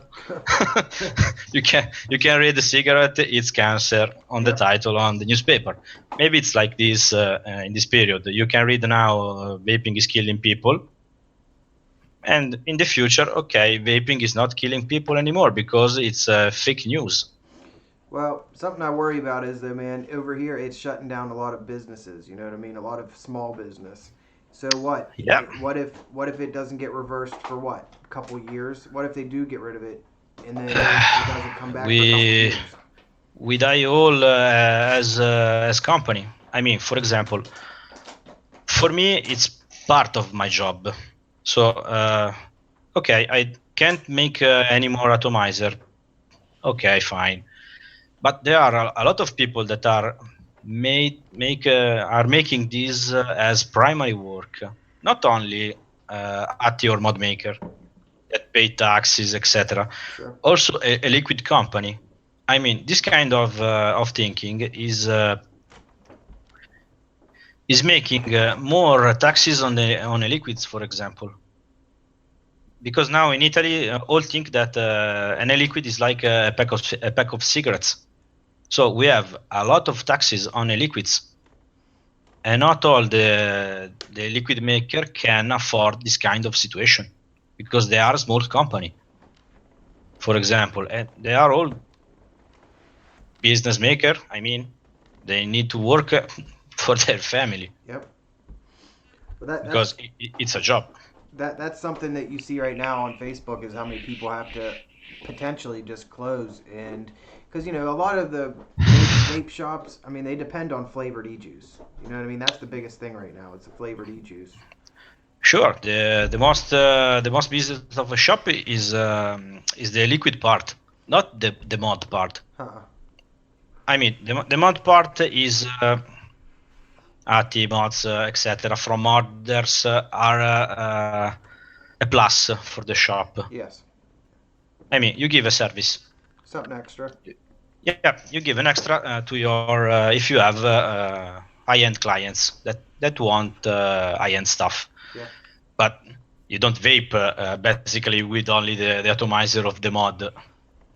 You can read the cigarette, it's cancer on the Yep. title on the newspaper. Maybe it's like this in this period. You can read now vaping is killing people, and in the future, okay, vaping is not killing people anymore because it's fake news. Well, something I worry about is that man, over here it's shutting down a lot of businesses. You know what I mean? A lot of small business. So what? Yeah, What if it doesn't get reversed for what? A couple years? What if they do get rid of it, and then it doesn't come back for a couple we years? we die all as company. I mean, for example, for me it's part of my job. So okay, I can't make any more atomizer. Okay, fine. But there are a lot of people that are making this as primary work, not only at your mod maker that pay taxes, etc. Sure. Also a liquid company. I mean, this kind of thinking is making more taxes on the liquids, for example. Because now in Italy, all think that an liquid is like a pack of cigarettes. So we have a lot of taxes on liquids, and not all the liquid maker can afford this kind of situation because they are a small company, for example, and they are all business maker. I mean, they need to work for their family. Yep. But because it's a job. That's something that you see right now on Facebook is how many people have to potentially just close, and because a lot of the vape shops, I mean, they depend on flavored e-juice. You know what I mean? That's the biggest thing right now. It's the flavored e-juice. Sure, the most business of a shop is the liquid part, not the mod part. Huh. I mean, the mod part is ATI mods, etc. from modders are a plus for the shop. Yes. I mean, you give a service. Something extra. Yeah, you give an extra to your if you have high-end clients that want high-end stuff. Yeah. But you don't vape basically with only the atomizer of the mod.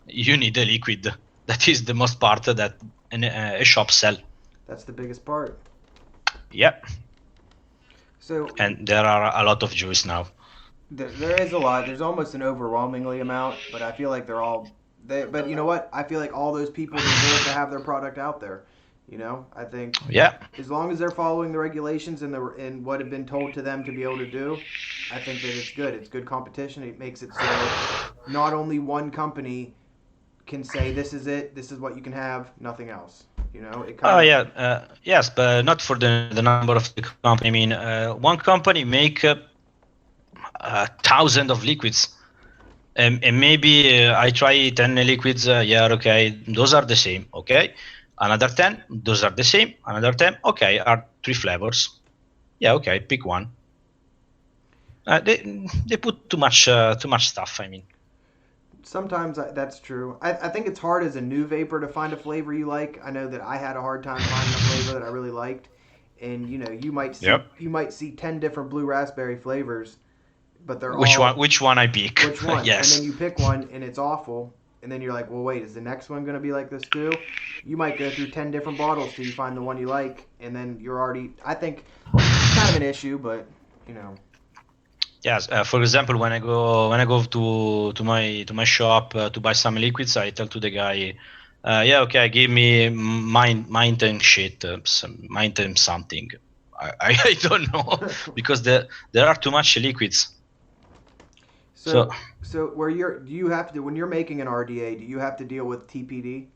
You need a liquid. That is the most part that a shop sell. That's the biggest part. Yeah. So. And there are a lot of juice now. There is a lot. There's almost an overwhelmingly amount, but I feel like they're all. But you know what? I feel like all those people deserve to have their product out there. I think. Yeah. As long as they're following the regulations and what have been told to them to be able to do, I think that it's good. It's good competition. It makes it so not only one company can say this is it, this is what you can have, nothing else. Yes, but not for the number of the company. I mean, one company make 1,000 of liquids, and maybe I try 10 liquids. Okay, those are the same. Okay, another 10, those are the same. Another 10, okay, are 3 flavors. Yeah, okay, pick one. They put too much stuff. I mean. Sometimes that's true. I think it's hard as a new vapor to find a flavor you like. I know that I had a hard time finding a flavor that I really liked, and you might see 10 different blue raspberry flavors, but they're which one I pick? Which one? Yes. And then you pick one and it's awful, and then you're like, well, wait, is the next one going to be like this too? You might go through 10 different bottles till you find the one you like, and then you're already. I think it's kind of an issue, but Yes, for example, when I go to my shop to buy some liquids, I tell to the guy, okay, give me mountain shit, mountain something. I don't know because there are too much liquids. So when you're making an RDA, do you have to deal with TPD?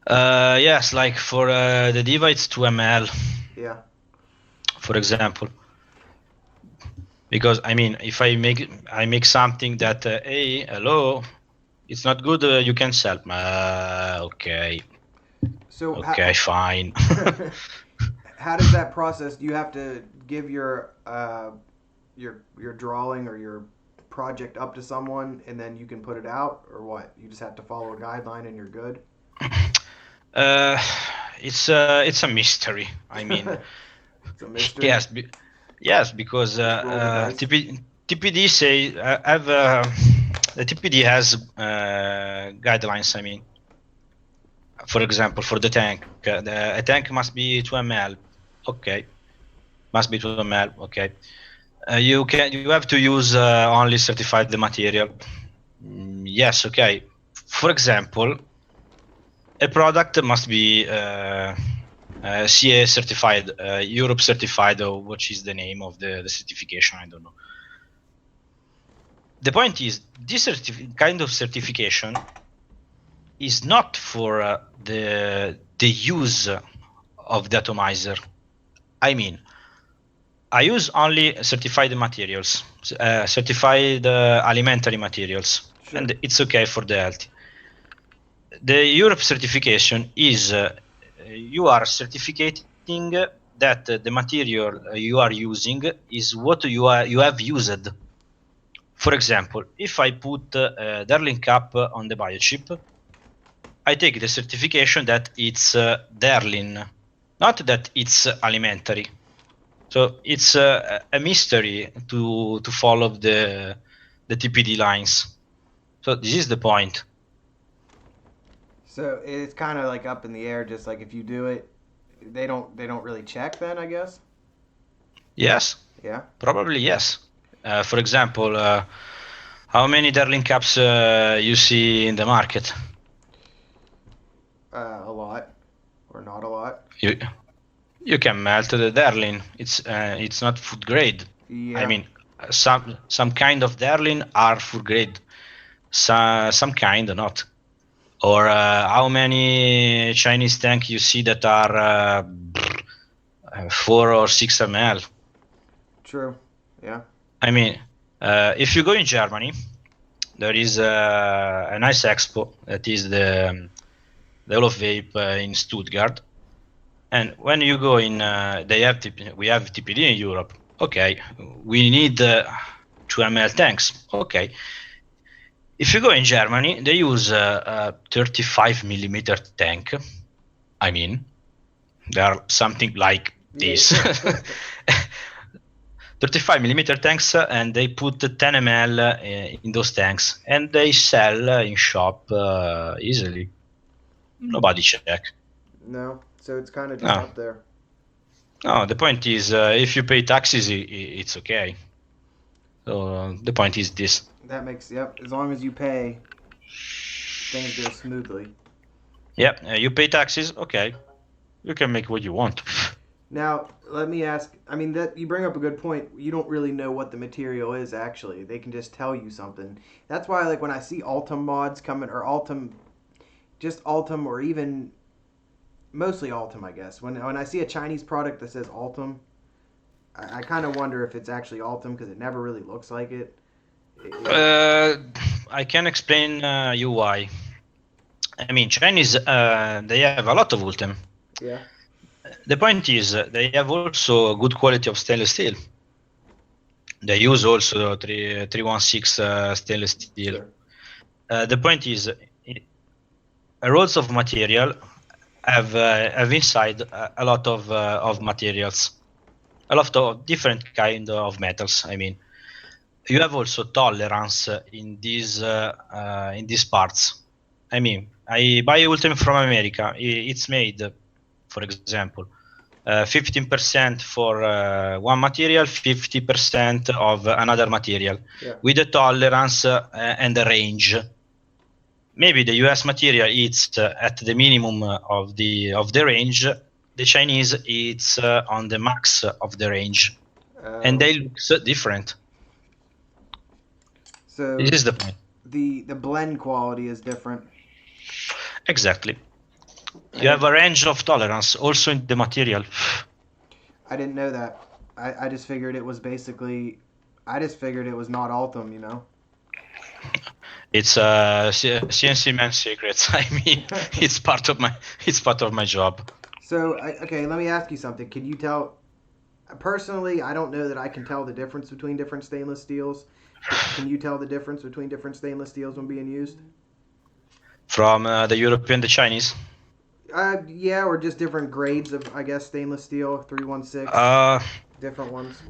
Yes, like for the Diva, it's 2 ml. Yeah. For example. Because I mean, if I make something that hey, hello, it's not good, you can sell. Okay. So okay, fine. How does that process? Do you have to give your drawing or your project up to someone and then you can put it out, or what? You just have to follow a guideline and you're good. It's a mystery. I mean, it's a mystery. Yes, because TPD say the TPD has guidelines. I mean, for example, for the tank, a tank must be 2 ml. Okay, must be 2 ml. Okay, you have to use only certified material. Yes, okay. For example, a product must be CA certified, Europe certified, or what is the name of the certification? I don't know. The point is, this kind of certification is not for the use of the atomizer. I mean, I use only certified materials, certified alimentary materials, sure. And it's okay for the health. The Europe certification is you are certificating that the material you are using is what you have used. For example, if I put Darling cap on the Biochip, I take the certification that it's Darling. Not that it's alimentary. So it's a mystery to follow the TPD lines. So this is the point. So it's kind of like up in the air. Just like if you do it, they don't really check. Then I guess. Yes, Yeah. probably yes. For example, how many Darling cups you see in the market? A lot, or not a lot. You you can melt the Darling. It's not food grade. I Yeah. mean, some kind of Darling are food grade. Some kind not. Or how many Chinese tank you see that are 4 or 6 ml? True. Yeah. I mean, if you go in Germany, there is a nice expo that is the Hall of Vape in Stuttgart. And when you go in, we have TPD in Europe. Okay, we need 2 ml tanks. Okay. If you go in Germany, they use a 35 millimeter tank. I mean, they are something like this. Yeah. 35 millimeter tanks, and they put 10 ml in those tanks, and they sell in shop easily. Nobody check. No. So it's kind of just No, up there. no. The point is, if you pay taxes, it's okay. So the point is this. That makes yep. As long as you pay, things go smoothly. Yep, you pay taxes. Okay, you can make what you want. Now, let me ask. I mean, that you bring up a good point. You don't really know what the material is actually. They can just tell you something. That's why, like, when I see Altum mods coming, or Altum, just Altum, or even mostly Altum, I guess. When I see a Chinese product that says Altum, I kind of wonder if it's actually Altum because it never really looks like it. I can explain you why. I mean, Chinese, they have a lot of Ultem. Yeah. The point is, they have also good quality of stainless steel. They use also 316 stainless steel. Sure. The point is, rolls of material have inside a lot of materials, a lot of different kind of metals. I mean, you have also tolerance in these parts. I mean, I buy Ultimate from America. It's made, for example, 15% for one material, 50% of another material, Yeah. with a tolerance and a range. Maybe the US material it's at the minimum of the range. The Chinese it's on the max of the range, and Oh. they look so different. This So is the point. the blend quality is different. Exactly. I You have didn't a range of tolerance also in the material. I didn't know that. I just figured it was basically. I just figured it was not Altum. You know. It's CNC man secrets. I mean, it's part of my job. So okay, let me ask you something. Can you tell? Personally, I don't know that I can tell the difference between different stainless steels. Can you tell the difference between different stainless steels when being used? From the European, the Chinese. Yeah, or just different grades of, I guess, stainless steel, 316, Uh, different ones.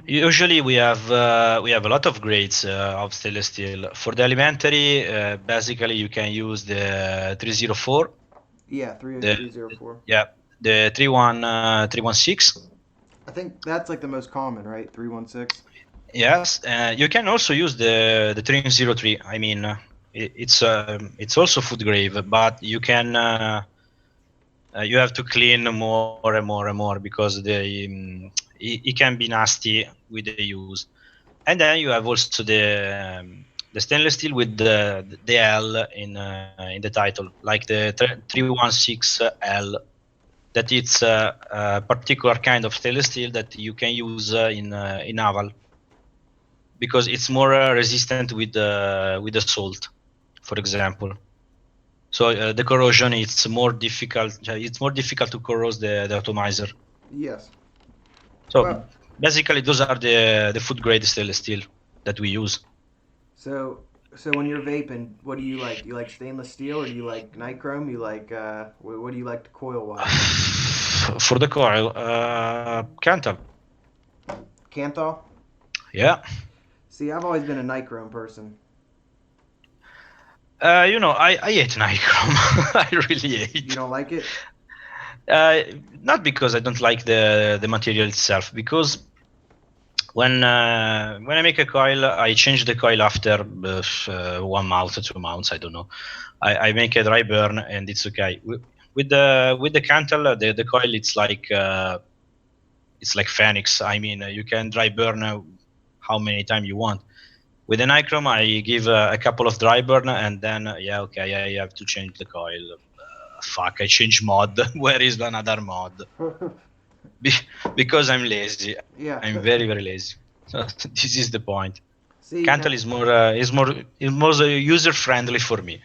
Usually we have a lot of grades of stainless steel. For the elementary, basically you can use the 304, Yeah, the 304. yeah the 316. I think that's like the most common, right? 316. Yes, you can also use the 303. I mean, it's also food grade, but you have to clean more and more and more because it can be nasty with the use. And then you have also the stainless steel with the L in the title, like the 316 L. That it's a particular kind of stainless steel that you can use in naval because it's more resistant with the salt, for example. So the corrosion it's more difficult. It's more difficult to corrode the atomizer. Yes. So Well, basically, those are the food grade stainless steel that we use. so so when you're vaping, what do you like? Do you like stainless steel or do you like nichrome? You like what do you like to coil wise? For the coil, Cantal. Kanthal? Yeah. See, I've always been a nichrome person. I hate nichrome. I really hate. You don't like it? Not because I don't like the material itself, because when I make a coil, I change the coil after 1 month, 2 months. I don't know. I make a dry burn and it's okay. With the Cantal, the coil, it's like Phoenix. I mean, you can dry burn how many times you want. With the nichrome, I give a couple of dry burn and then okay, I have to change the coil. Fuck, I change mod. Where is another mod? Because I'm lazy. Yeah. I'm very, very lazy. So this is the point. See, Cantal is more user friendly for me.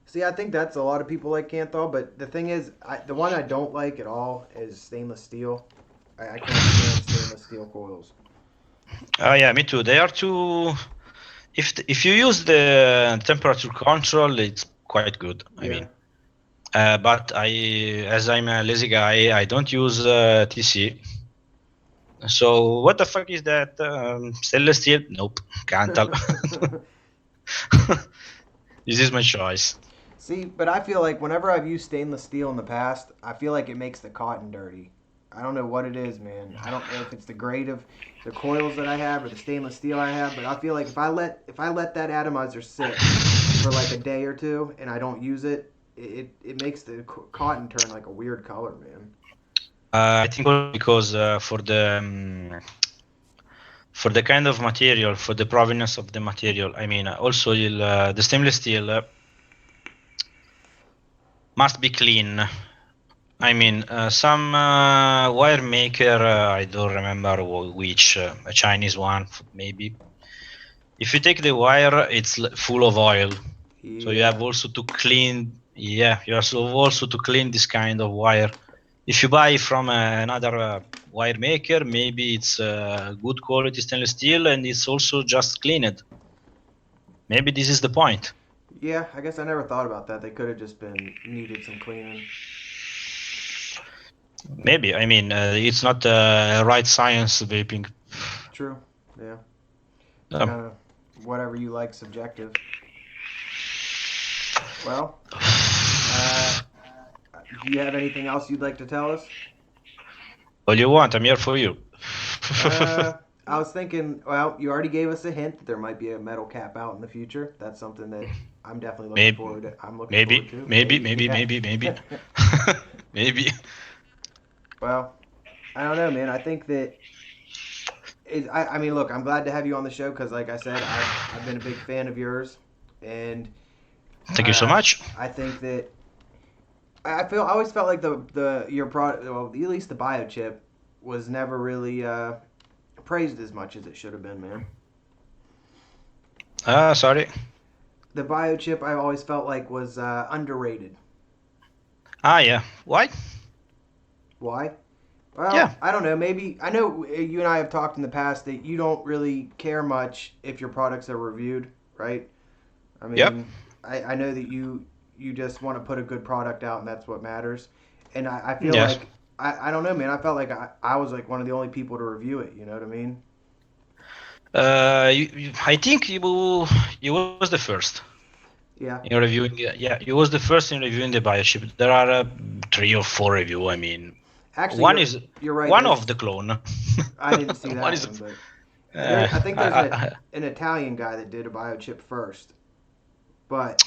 See, I think that's a lot of people like Kanthal, but the thing is, the one I don't like at all is stainless steel. I can't stand stainless steel coils. Oh yeah, me too. They are too. If you use the temperature control, it's quite good. I mean, but as I'm a lazy guy, I don't use TC. So what the fuck is that? Stainless steel? Nope, Cantal. This is my choice. See, but I feel like whenever I've used stainless steel in the past, I feel like it makes the cotton dirty. I don't know what it is, man. I don't know if it's the grade of the coils that I have or the stainless steel I have, but I feel like if I let that atomizer sit for like a day or two and I don't use it, it makes the cotton turn like a weird color, man. I think because for the kind of material, for the provenance of the material, I mean, also the stainless steel must be clean. I mean, some wire maker, I don't remember which, a Chinese one maybe. If you take the wire, it's full of oil. Yeah. So you have also to clean. Yeah, you have also to clean this kind of wire. If you buy from another wire maker, maybe it's good quality stainless steel and it's also just cleaned. Maybe this is the point. Yeah, I guess I never thought about that. They could have just needed some cleaning. Maybe. I mean, it's not right science vaping. True. Yeah. Kind of whatever you like, subjective. Well, do you have anything else you'd like to tell us? All you want. I'm here for you. I was thinking, well, you already gave us a hint that there might be a metal cap out in the future. That's something that I'm definitely looking forward to. I'm looking forward to. Maybe. Maybe. Well, I don't know, man. I think that I mean, look, I'm glad to have you on the show because, like I said, I've been a big fan of yours, and thank you so much. I think that I always felt like your product, well, at least the Biochip, was never really praised as much as it should have been, man. Sorry. The Biochip I always felt like was underrated. Yeah. Why? Why? Well, yeah. I don't know. Maybe I know you and I have talked in the past that you don't really care much if your products are reviewed, right? I mean, yep. I know that you just want to put a good product out and that's what matters. And I feel like I don't know, man. I felt like I was like one of the only people to review it. You know what I mean? I think you was the first. Yeah. In reviewing, you was the first in reviewing the Biochip. There are 3 or 4 reviews. I mean, actually, you're right. One of the clone. I didn't see that one, but I think there's an Italian guy that did a Biochip first. But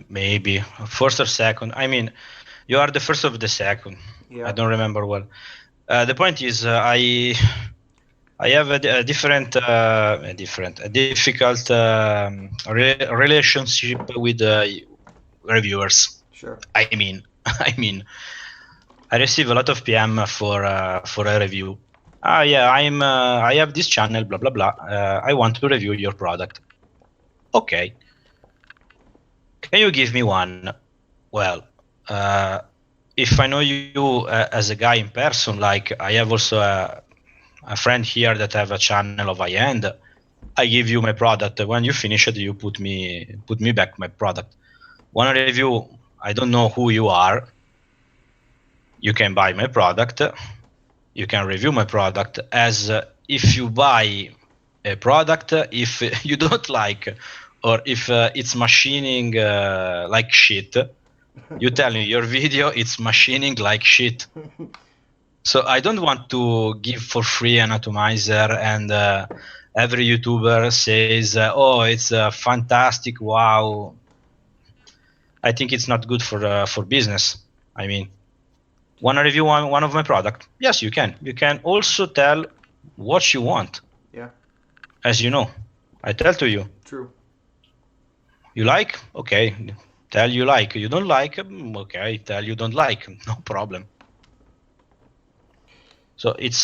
maybe first or second. I mean, you are the first of the second. Yeah. I don't remember well. The point is, I have a difficult relationship with reviewers. Sure. I mean, I receive a lot of PM for a review. I have this channel, blah blah blah. I want to review your product. Okay. Can you give me one? Well, if I know you as a guy in person, like I have also a friend here that have a channel of high-end, I give you my product. When you finish it, you put me back my product. One review, I don't know who you are. you can buy my product, you can review my product. As if you buy a product, if you don't like, or if it's machining like shit, you tell me your video it's machining like shit. So I don't want to give for free an atomizer, and every YouTuber says, "Oh, it's fantastic! Wow!" I think it's not good for business. I mean, want to review one of my product? Yes, you can. You can also tell what you want. Yeah. As you know, I tell to you. True. You like? Okay. Tell you like. You don't like? Okay. Tell you don't like. No problem. So it's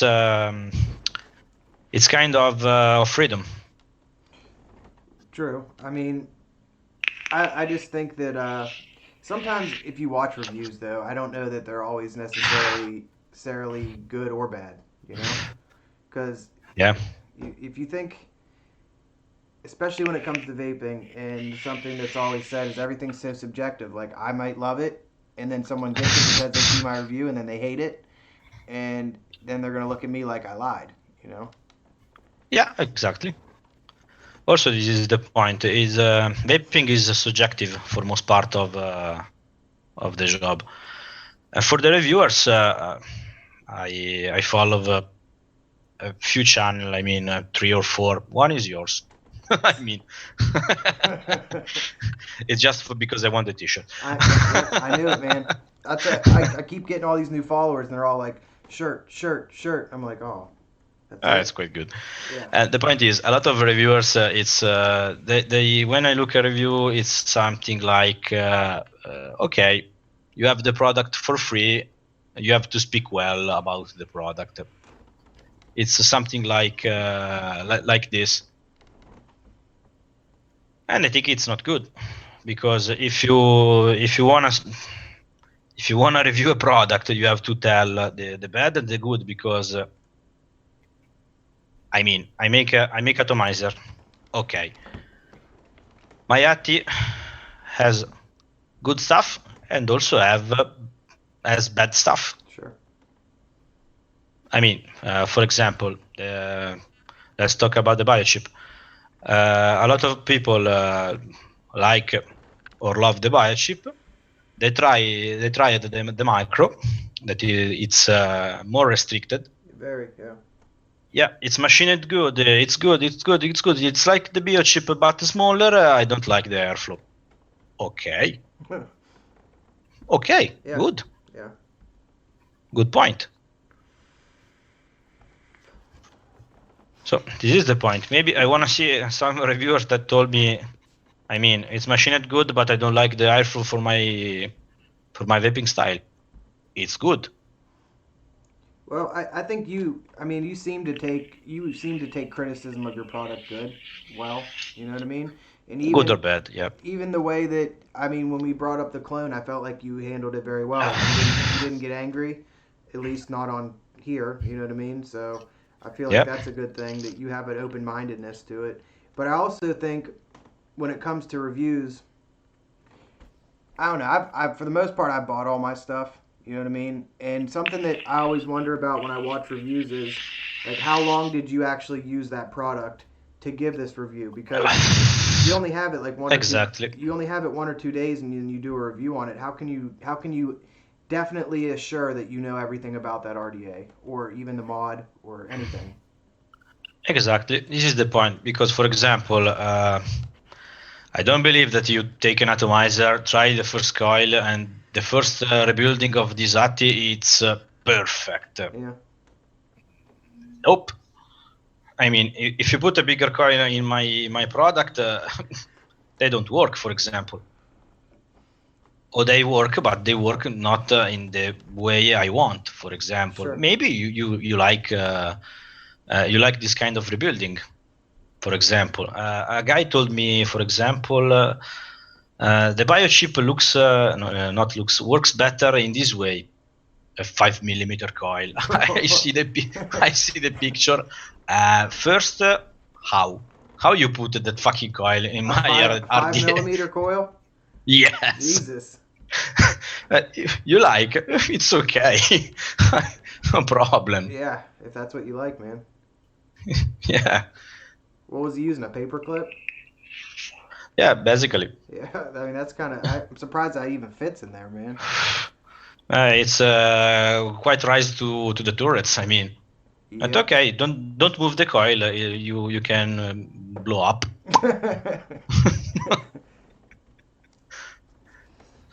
kind of freedom. True. I mean, I just think that sometimes if you watch reviews, though, I don't know that they're always necessarily good or bad. You know, because Yeah. if you think, especially when it comes to vaping, and something that's always said is everything's so subjective. Like I might love it, and then someone gets it because they see my review, and then they hate it, and then they're gonna look at me like I lied. You know. Yeah, exactly. Also, this is the point: is vaping is subjective for most part of the job. For the reviewers, I follow a few channels. I mean, 3 or 4. One is yours. I mean, it's just because I want the T-shirt. I knew it, man. I keep getting all these new followers, and they're all like, shirt, shirt, shirt. I'm like, oh. It's quite good. Yeah. The point is, a lot of reviewers, it's they when I look at review, it's something like, okay, you have the product for free, you have to speak well about the product. It's something like this, and I think it's not good, because if you wanna review a product, you have to tell the bad and the good, because. I mean, I make atomizer. Okay. My Atti has good stuff and also has bad stuff. Sure. I mean, for example, let's talk about the Biochip. A lot of people like or love the Biochip. They tried the micro, that it's more restricted. Very, yeah. Yeah, it's machined good. It's good. It's like the Biochip, but smaller. I don't like the airflow. Okay. Okay. Yeah. Good. Yeah. Good point. So this is the point. Maybe I want to see some reviewers that told me, I mean, it's machined good, but I don't like the airflow for my vaping style. It's good. Well, I think you seem to take criticism of your product good. Well, you know what I mean? And Good or bad, yeah. even the way that, I mean, when we brought up the clone, I felt like you handled it very well. You didn't get angry, at least not on here, you know what I mean? So I feel like that's a good thing, that you have an open-mindedness to it. But I also think when it comes to reviews, I don't know, I've for the most part, I've bought all my stuff. You know what I mean? And something that I always wonder about when I watch reviews is, like, how long did you actually use that product to give this review? Because you only have it like you only have it 1 or 2 days, and then you do a review on it. How can you definitely assure that you know everything about that RDA or even the mod or anything? Exactly. This is the point, because, for example, I don't believe that you take an atomizer, try the first coil, and the first rebuilding of this Atti, it's perfect. Yeah. Nope. I mean, if you put a bigger coil in my product, they don't work, for example. Or they work, but they work not in the way I want, for example. Sure. Maybe you like this kind of rebuilding. For example, a guy told me, for example, the Biochip works better in this way. A 5mm coil. I see the picture. First, how you put that fucking coil in my RDA? 5mm coil? Yes. Jesus. If you like, it's okay. No problem. Yeah, if that's what you like, man. Yeah. What was he using? A paper clip? Yeah, basically. Yeah, I mean that's kind of. I'm surprised that even fits in there, man. It's quite rise to the turrets. I mean, it's Yeah. okay. Don't move the coil. You can blow up.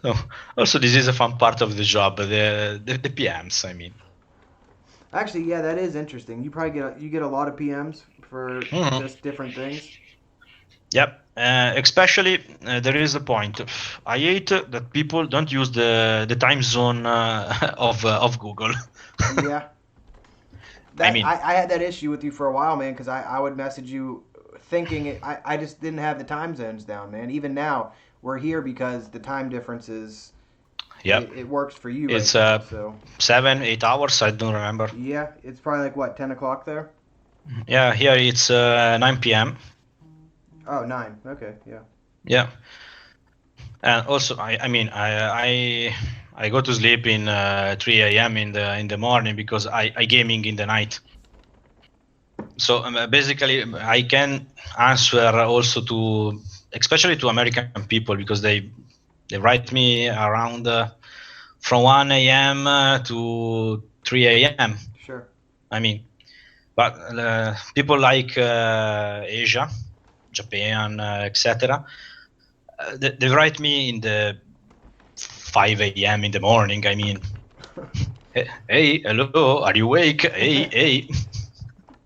So, also, this is a fun part of the job. The PMs. I mean. Actually, yeah, that is interesting. You probably get a lot of PMs for just different things. Yep. Especially there is a point. I hate that people don't use the time zone of Google. Yeah. I mean, I had that issue with you for a while, man, because I would message you thinking I just didn't have the time zones down, man. Even now, we're here because the time differences. yep. It works for you It's right now, so 7-8 hours. I don't remember. yeah, it's probably like what 10 o'clock there. Yeah, here it's 9 p.m. Oh, 9. Okay, yeah. Yeah, and also I mean I go to sleep in 3 a.m. in the morning because I gaming in the night. So basically I can answer also to especially to American people because they write me around from 1 a.m. To 3 a.m. Sure. I mean, but people like Asia, Japan, etc. They write me in the 5 a.m. in the morning. I mean, hey, hello, are you awake? Hey,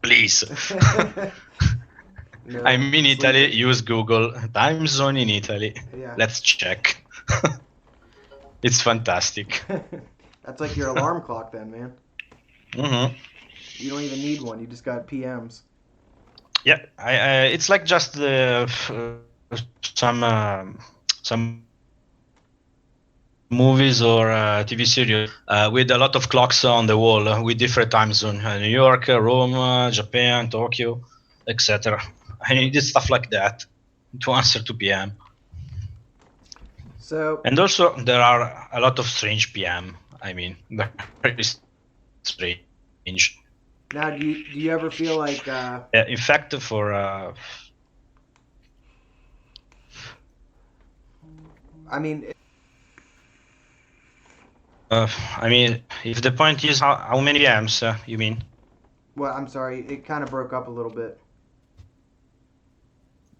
please. No, I'm in Italy. sleeping. Use Google time zone in Italy. Yeah. Let's check. It's fantastic. That's like your alarm clock then, man. Mm-hmm. You don't even need one. You just got PMs. Yeah, it's like just some movies or TV series with a lot of clocks on the wall with different time zone: New York, Rome, Japan, Tokyo, etc. I needed stuff like that to answer to PM. So And also there are a lot of strange PM. I mean, very strange. now, do you ever feel like In fact, for I mean, I mean, if the point is how many PMs, you mean? well, I'm sorry, it kind of broke up a little bit.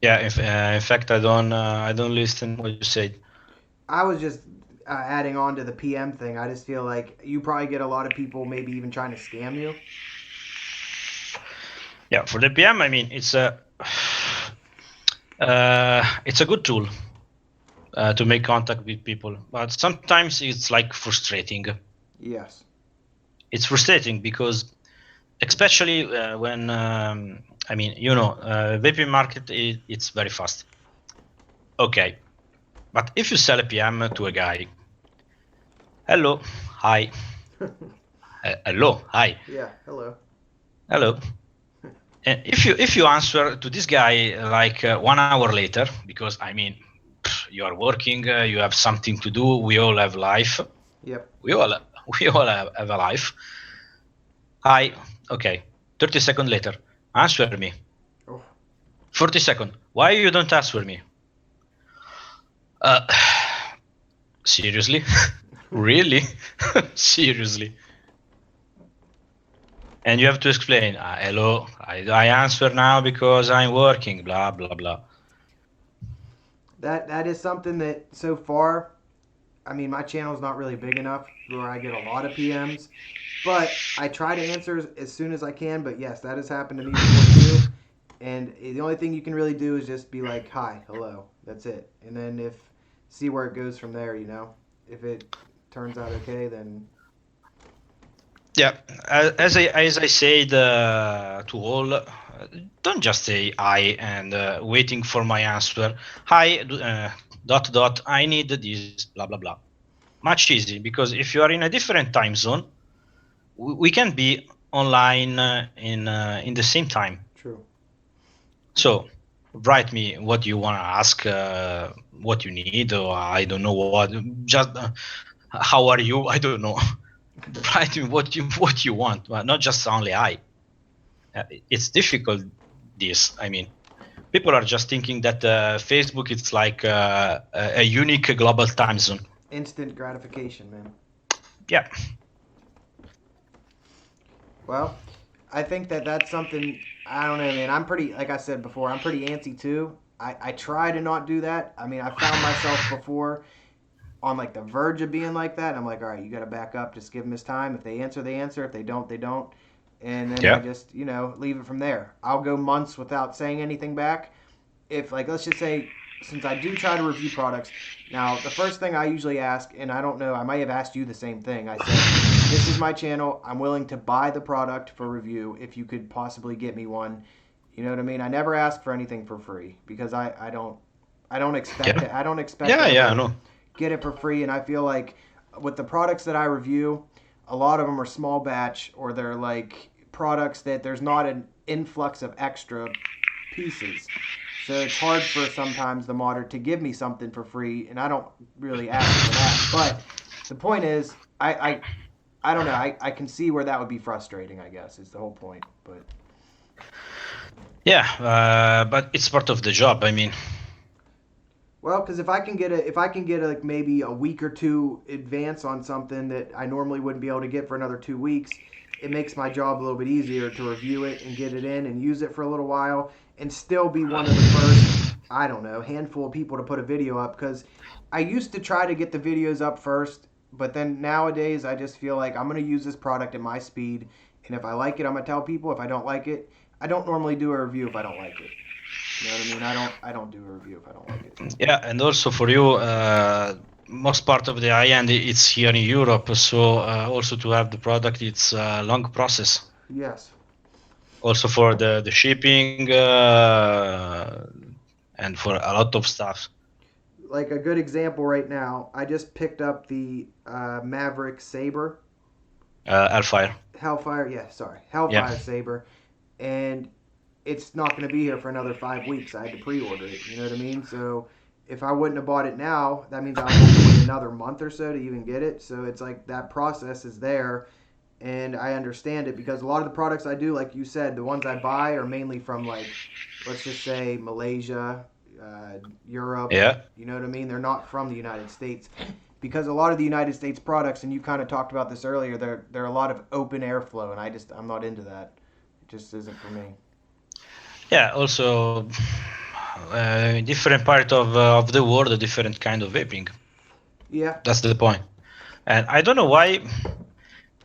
Yeah, if in fact I don't listen what you said. I was just adding on to the PM thing. I just feel like you probably get a lot of people maybe even trying to scam you. Yeah, for the PM, I mean it's a good tool to make contact with people, but sometimes it's like frustrating. Yes. It's frustrating because, especially when I mean, vaping market it's very fast. Okay, but if you sell a PM to a guy, hello, hi, hello, hi, Yeah. Hello. hello. And if you answer to this guy like 1 hour later, because I mean, you are working, you have something to do. We all have life. Yep. We all have a life. Hi, okay. 30 seconds later, answer me. Oh. 40 seconds. Why you don't answer me? Uh, seriously, really, seriously. And you have to explain. Hello, I answer now because I'm working. Blah blah blah. That is something that so far, I mean, my channel's not really big enough where I get a lot of PMs, but I try to answer as soon as I can. But yes, that has happened to me before too. And the only thing you can really do is just be like, "Hi, hello." That's it. And then see where it goes from there. If it turns out okay, then Yeah, as I said to all, don't just say I and waiting for my answer. Hi, dot dot. I need this. Blah blah blah. Much easy because if you are in a different time zone, we can be online in the same time. true. So write me what you want to ask, what you need, or I don't know what. Just how are you? I don't know. Write me what you want, but not just only I. It's difficult. This, I mean, people are just thinking that Facebook it's like a unique global time zone. Instant gratification, man. Yeah. Well, I think that that's something. I don't know, man. I'm pretty, like I said before, I'm pretty antsy too. I try to not do that. I mean, I found myself before on like the verge of being like that. I'm like, all right, you got to back up. Just give them his time. If they answer, they answer. If they don't, they don't. And then I just, leave it from there. I'll go months without saying anything back. If, like, let's just say, since I do try to review products, now the first thing I usually ask, and I don't know, I might have asked you the same thing. I said, this is my channel. I'm willing to buy the product for review if you could possibly get me one. You know what I mean? I never ask for anything for free because I don't expect it. I don't expect I know. Get it for free. And I feel like with the products that I review, a lot of them are small batch or they're like products that there's not an influx of extra pieces. So it's hard for sometimes the modder to give me something for free, and I don't really ask for that. But the point is, I don't know. I can see where that would be frustrating, I guess, is the whole point. But yeah, but it's part of the job. I mean, well, because if I can get like maybe a week or two advance on something that I normally wouldn't be able to get for another 2 weeks, it makes my job a little bit easier to review it and get it in and use it for a little while and still be one of the first, I don't know, handful of people to put a video up. Because I used to try to get the videos up first, but then nowadays I just feel like I'm going to use this product at my speed, and if I like it, I'm going to tell people. If I don't like it, I don't normally do a review if I don't like it. You know what I mean? I don't do a review if I don't like it. Yeah, and also for you, most part of the high end it's here in Europe, so also to have the product, it's a long process. Yes. Also for the shipping and for a lot of stuff. Like a good example right now, I just picked up the Maverick Saber. Hellfire. Hellfire Saber, and it's not going to be here for another 5 weeks. I had to pre-order it. You know what I mean? So if I wouldn't have bought it now, that means I would have to wait another month or so to even get it. So it's like that process is there, and I understand it because a lot of the products I do, like you said, the ones I buy are mainly from like, let's just say Malaysia, Europe. Yeah. You know what I mean? They're not from the United States. Because a lot of the United States products, and you kind of talked about this earlier, they're a lot of open airflow, and I'm not into that. It just isn't for me. Yeah, also different part of the world, a different kind of vaping. Yeah. That's the point. And I don't know why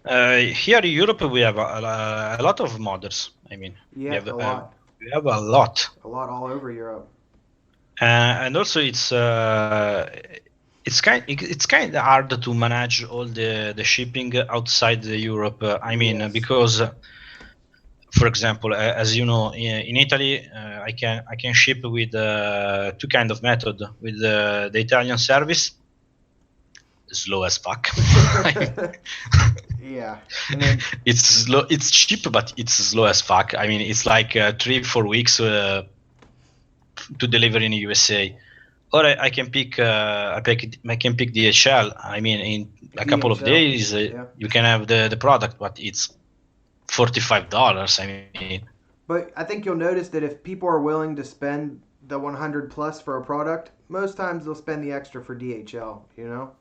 here in Europe we have a lot of modders. I mean, yeah, we have a lot. We have a lot. A lot all over Europe. And also it's kind of hard to manage all the shipping outside Europe. I mean, Yes. because for example, as you know, in Italy, I can ship with two kind of method. With the Italian service, slow as fuck. Yeah. And then, It's slow. It's cheap, but it's slow as fuck. I mean, it's like 3-4 weeks to deliver in the USA. Or I can pick I can pick DHL. I mean, in a couple of days you can have the product, but it's $45. I mean, but I think you'll notice that if people are willing to spend the 100 plus for a product, most times they'll spend the extra for DHL. You know.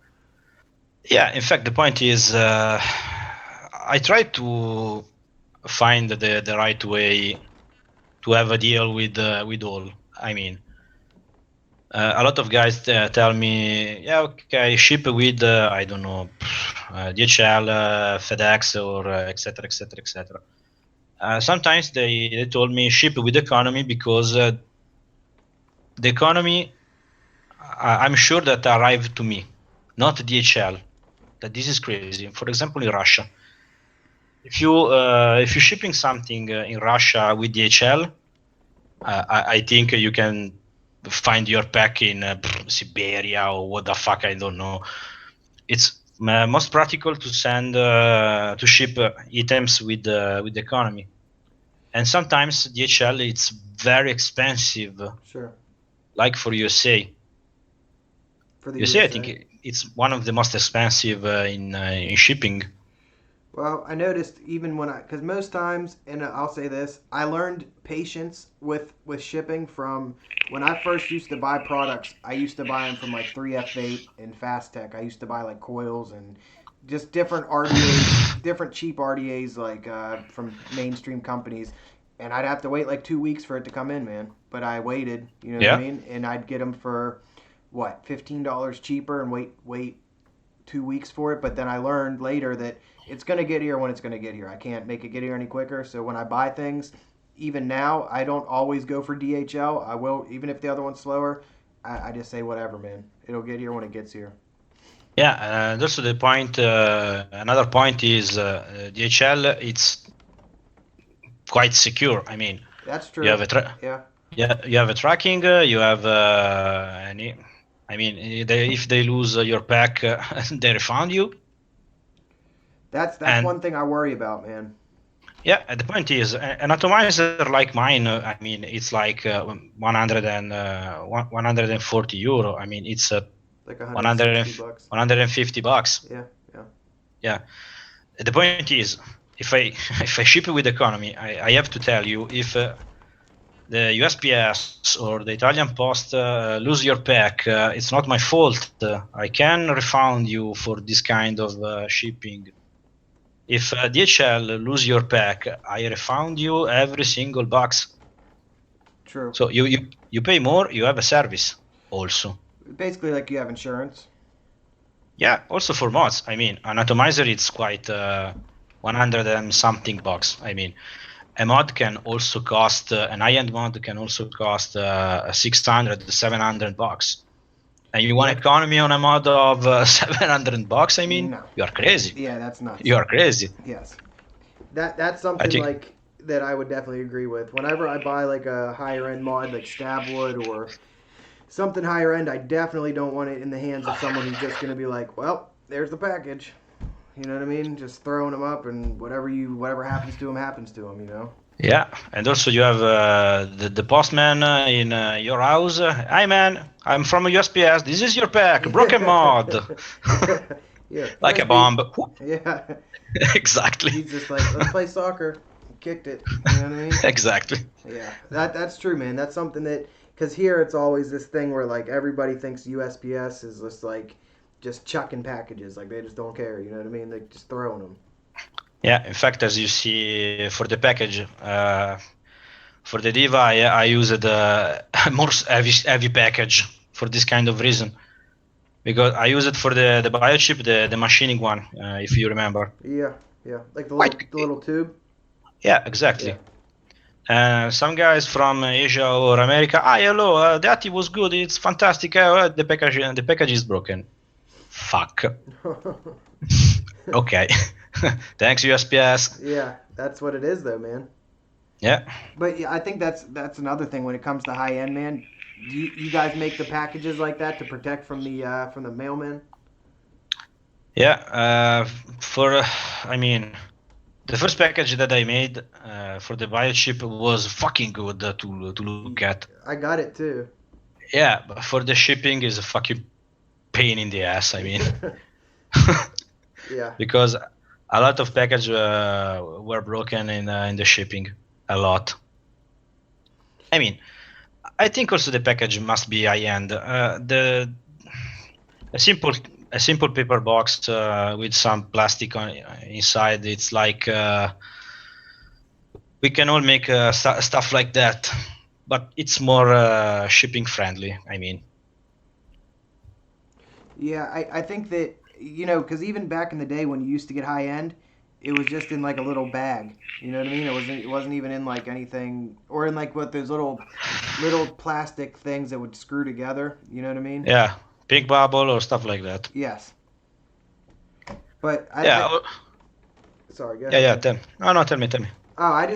Yeah. In fact, the point is, I try to find the right way to have a deal with all. I mean. A lot of guys tell me, yeah, okay, ship with, I don't know, DHL, FedEx, or etc., etc., etc. Sometimes they told me ship with economy because the economy, I'm sure that arrived to me, not DHL. That this is crazy. For example, in Russia, if you're shipping something in Russia with DHL, I think you can find your pack in Siberia or what the fuck, I don't know. It's most practical to send to ship items with the economy, and sometimes DHL it's very expensive. Sure. Like for USA. For the USA, I USA. think it's one of the most expensive in shipping. Well, I noticed even because most times, and I'll say this, I learned patience with shipping from when I first used to buy products. I used to buy them from like 3F Vape and Fast Tech. I used to buy like coils and just different RDAs, different cheap RDAs like from mainstream companies, and I'd have to wait like 2 weeks for it to come in, man. But I waited, you know what I Yeah. mean? And I'd get them for what, $15 cheaper, and wait 2 weeks for it. But then I learned later that it's going to get here when it's going to get here. I can't make it get here any quicker. So when I buy things, even now, I don't always go for DHL. I will, even if the other one's slower. I just say whatever, man. It'll get here when it gets here. Yeah, and also the point. Another point is DHL. It's quite secure. I mean, That's true. you have a Yeah. you have a tracking. You have any. I mean, if they lose your pack, they refund you. That's And one thing I worry about, man. yeah, the point is, an atomizer like mine, I mean, it's like 140 euro. I mean, it's Like $160. 150 bucks. Yeah, yeah. Yeah. The point is, if I if I ship it with economy, I have to tell you, if the USPS or the Italian Post lose your pack, it's not my fault. I can refund you for this kind of shipping. If DHL lose your pack, I refund you every single box. True. So you pay more, you have a service also. Basically, like you have insurance. Yeah, also for mods. I mean, an atomizer it's quite 100 and something bucks. I mean, a mod can also cost an high-end mod can also cost 600 700 bucks. And you want economy on a mod of 700 bucks? I mean, No. you are crazy. Yeah, that's nuts. You are crazy. Yes. That's something like that I would definitely agree with. Whenever I buy like a higher end mod like Stabwood or something higher end, I definitely don't want it in the hands of someone who's just going to be like, well, there's the package. You know what I mean? Just throwing them up, and whatever happens to them, you know? Yeah, and also you have the postman in your house. Hi man, I'm from USPS. This is your pack, broken mod. Yeah, like a bomb. Yeah. Exactly. He's just like, let's play soccer. Kicked it. You know what I mean? Exactly. Yeah, that's true, man. That's something that, because here it's always this thing where like everybody thinks USPS is just like just chucking packages, like they just don't care. You know what I mean? They're just throwing them. Yeah, in fact, as you see for the package, for the Diva, I used a more heavy package for this kind of reason. Because I use it for the Biochip, the machining one, if you remember. Yeah, like the little tube. Yeah, exactly. Yeah. Some guys from Asia or America, hello, that was good, it's fantastic. The package is broken. Fuck. Okay. Thanks, USPS. Yeah, that's what it is, though, man. Yeah. But yeah, I think that's another thing when it comes to high end, man. Do you guys make the packages like that to protect from the mailman? Yeah. I mean, the first package that I made for the Biochip was fucking good to look at. I got it too. Yeah, but for the shipping is a fucking pain in the ass. I mean, yeah, because a lot of packages were broken in the shipping. A lot. I mean, I think also the package must be high end. A simple paper box with some plastic inside. It's like we can all make stuff like that, but it's more shipping friendly. I mean. Yeah, I think that, you know, because even back in the day when you used to get high end, it was just in like a little bag. You know what I mean? It wasn't even in like anything, or in like what those little plastic things that would screw together. You know what I mean? Yeah, pink bubble or stuff like that. Yes. But sorry, go ahead. Yeah. Tell me. Oh,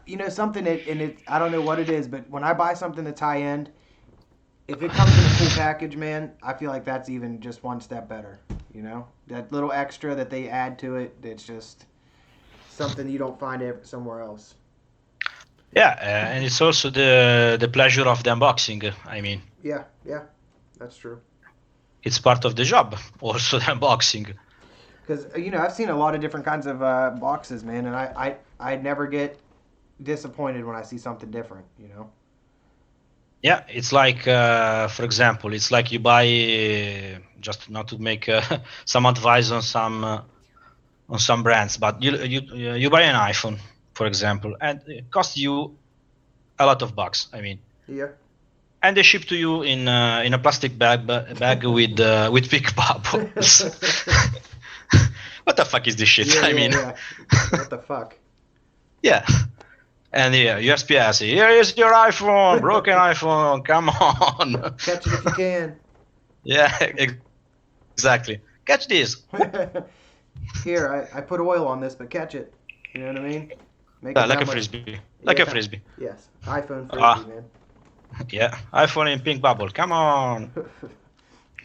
you know, something that, and I don't know what it is, but when I buy something that's high end, if it comes in a full package, man, I feel like that's even just one step better. You know, that little extra that they add to it, it's just something you don't find somewhere else. Yeah, and it's also the pleasure of the unboxing. I mean, Yeah, that's true. it's part of the job, also the unboxing. Because I've seen a lot of different kinds of boxes, man, and I never get disappointed when I see something different. Yeah, it's like, for example, it's like you buy, just not to make some advice on some brands, but you buy an iPhone, for example, and it costs you a lot of bucks. I mean, Yeah. and they ship to you in a plastic bag with big bubbles. What the fuck is this shit? I mean, Yeah. What the fuck? yeah. And yeah, USPS. Here is your iPhone, broken iPhone. Come on. Catch it if you can. Yeah, exactly. Catch this. Here, I put oil on this, but catch it. You know what I mean? Make it Like that a much. frisbee. Like a Yeah. frisbee. Yes. iPhone frisbee, Ah, man. yeah. iPhone in pink bubble. Come on.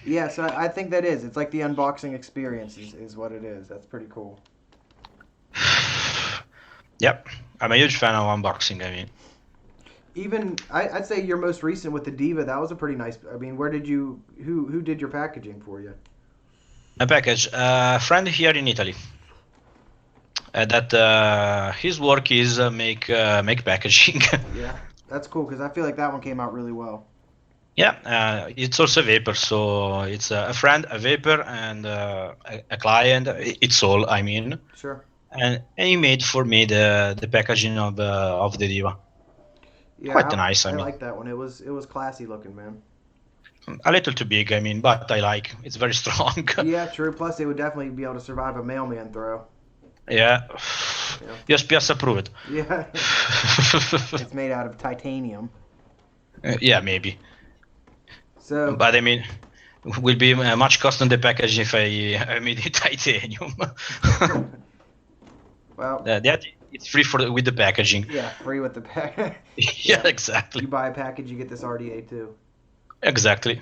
Yeah, so I think that is. It's like the unboxing experience is what it is. That's pretty cool. Yep. I'm a huge fan of unboxing. I mean, Even I'd say your most recent with the Diva, that was a pretty nice. I mean, who did your packaging for you? a package. A friend here in Italy. That his work is make packaging. Yeah, that's cool because I feel like that one came out really well. Yeah, it's also a vapor, so it's a friend, a vapor, and a client. It's all, I mean, Sure. and he made for me the packaging of the Diva. Quite Yeah, nice, I I mean, like that one. It was classy looking, man. a little too big, I mean, but I like. It's very strong. Yeah, true. Plus, it would definitely be able to survive a mailman throw. Yeah, Yeah. USPS approved. Yeah. It's made out of titanium. Yeah, maybe, So, but I mean, will be much cost on the package if I made it titanium. well, That it's free with the packaging. yeah, free with the pack. Yeah, exactly. You buy a package, you get this RDA too. Exactly.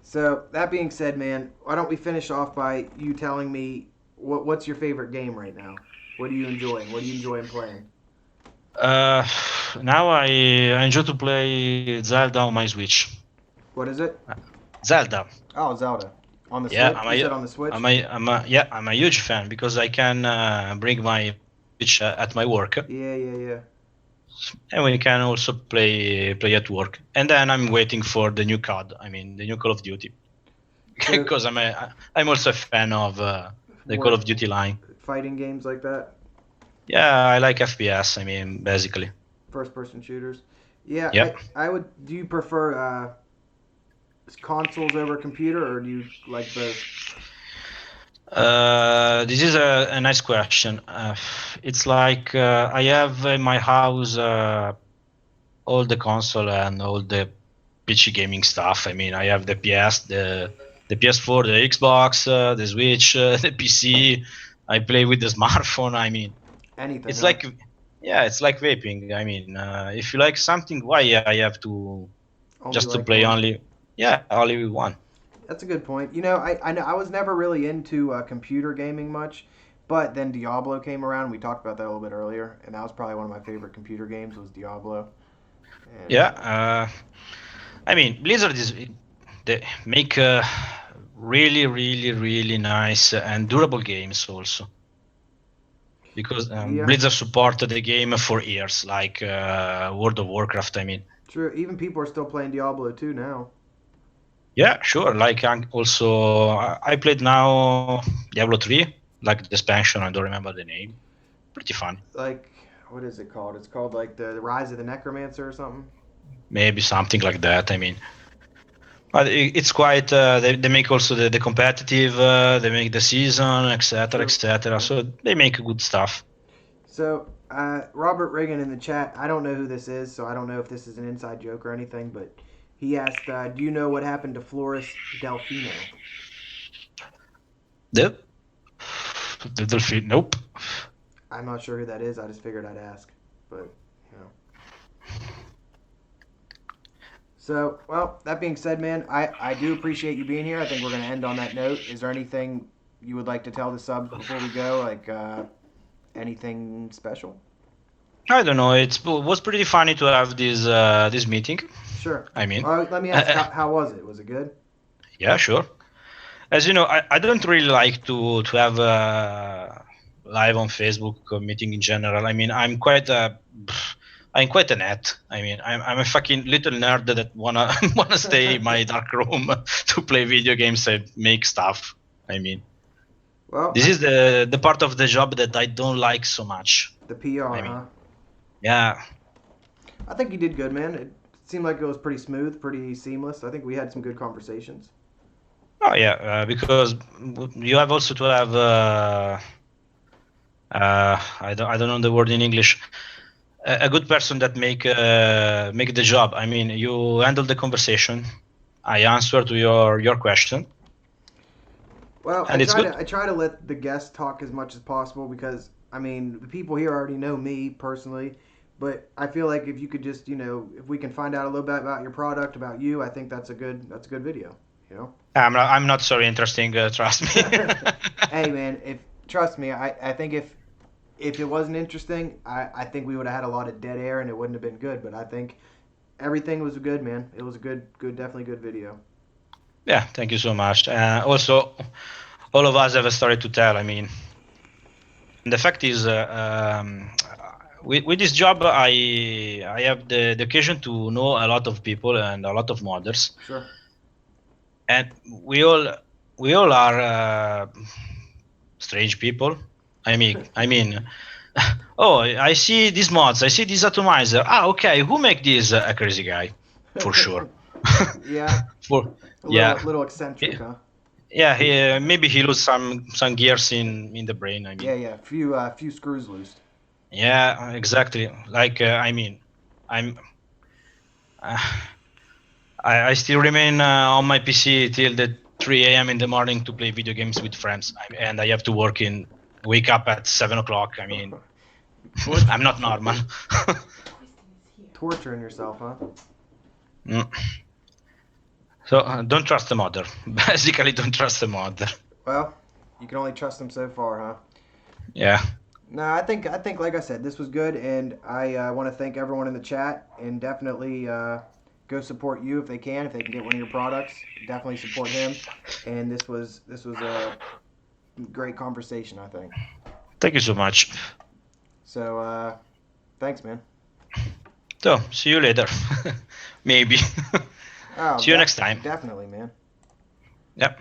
So that being said, man, why don't we finish off by you telling me what's your favorite game right now? What are you enjoying? What are you enjoying playing? Uh, Now I enjoy to play Zelda on my Switch. What is it? Zelda. Oh, Zelda. On the Yeah, Switch? You said on the Switch? I'm a huge fan because I can bring my Switch at my work, Yeah. and we can also play at work. And then I'm waiting for the new COD. I mean, the new Call of Duty, So, because I'm also a fan of the Call more of Duty line. fighting games like that, Yeah, I like FPS. I mean, basically. first-person shooters. Yeah, Yep. I would. Do you prefer consoles over computer, or do you like both? This is a nice question. It's like I have in my house all the console and all the PC gaming stuff. I mean, I have the PS, the PS4, the Xbox, the Switch, the PC. I play with the smartphone. I mean, Anything, it's huh? like, yeah, it's like vaping. I mean, if you like something, why I have to Only just to like play one. only? Yeah, only one. That's a good point. I know I was never really into computer gaming much, but then Diablo came around. We talked about that a little bit earlier, and that was probably one of my favorite computer games was Diablo. And Yeah. I mean, Blizzard is they make really, really, really nice and durable games also. Because yeah, Blizzard supported the game for years, like World of Warcraft. I mean, true. Even people are still playing Diablo 2 now. yeah, sure. Like also, I played now Diablo 3, like the expansion. I don't remember the name. Pretty fun. Like, what is it called? It's called like the Rise of the Necromancer or something. Maybe something like that. I mean, but it's quite. They make also the competitive. They make the season, etc., True. etc. Yeah. So they make good stuff. So, Robert Reagan in the chat, I don't know who this is, so I don't know if this is an inside joke or anything, but he asked, do you know what happened to Floris Delfino? The the Delphi. Nope. I'm not sure who that is. I just figured I'd ask. But, you know. So, well, that being said, man, I do appreciate you being here. I think we're going to end on that note. Is there anything you would like to tell the subs before we go? Like, anything special? I don't know. It was pretty funny to have this meeting. Sure. I mean, Let me ask, how was it? Was it good? yeah, sure. As you know, I don't really like to have live on Facebook meeting in general. I mean, I'm quite a net. I mean, I'm a fucking little nerd that wanna stay in my dark room to play video games and make stuff. I mean, Well, this is the part of the job that I don't like so much. the PR, I mean, huh? yeah. I think you did good, man. It seemed like it was pretty smooth, pretty seamless. I think we had some good conversations. Oh yeah, because you have also to have I don't know the word in English. A good person that make the job. I mean, you handle the conversation. I answer to your question, Well, and it's good. I try to let the guests talk as much as possible because I mean the people here already know me personally, but I feel like if you could just if we can find out a little bit about your product, about you, I think that's a good video. You know. I'm not so interesting. Trust me. Hey man, if trust me, I think if it wasn't interesting, I think we would have had a lot of dead air and it wouldn't have been good. But I think everything was good, man. It was a definitely good video. Yeah, thank you so much. Also, all of us have a story to tell. I mean, the fact is, with this job, I have the occasion to know a lot of people and a lot of modders. Sure. And we all are strange people. I mean, oh, I see these mods. I see this atomizer. Ah, okay. Who make this? A crazy guy, for sure. Yeah. For A little eccentric, huh? Yeah, maybe he lose some gears in the brain. I mean. Yeah. Few screws loose. Yeah, exactly. Like I mean, I'm. Uh, I still remain on my PC till the 3 a.m. in the morning to play video games with friends, and I have to wake up at 7 o'clock. I mean, I'm not normal. Torturing yourself, huh? Mm. So don't trust the mother. Basically, don't trust the mother. Well, you can only trust them so far, huh? Yeah. No, I think like I said, this was good, and I want to thank everyone in the chat, and definitely go support you if they can. If they can get one of your products, definitely support him. And this was a great conversation, I think. Thank you so much. So thanks, man. So see you later. Maybe. Oh, See you next time. Definitely, man. Yep.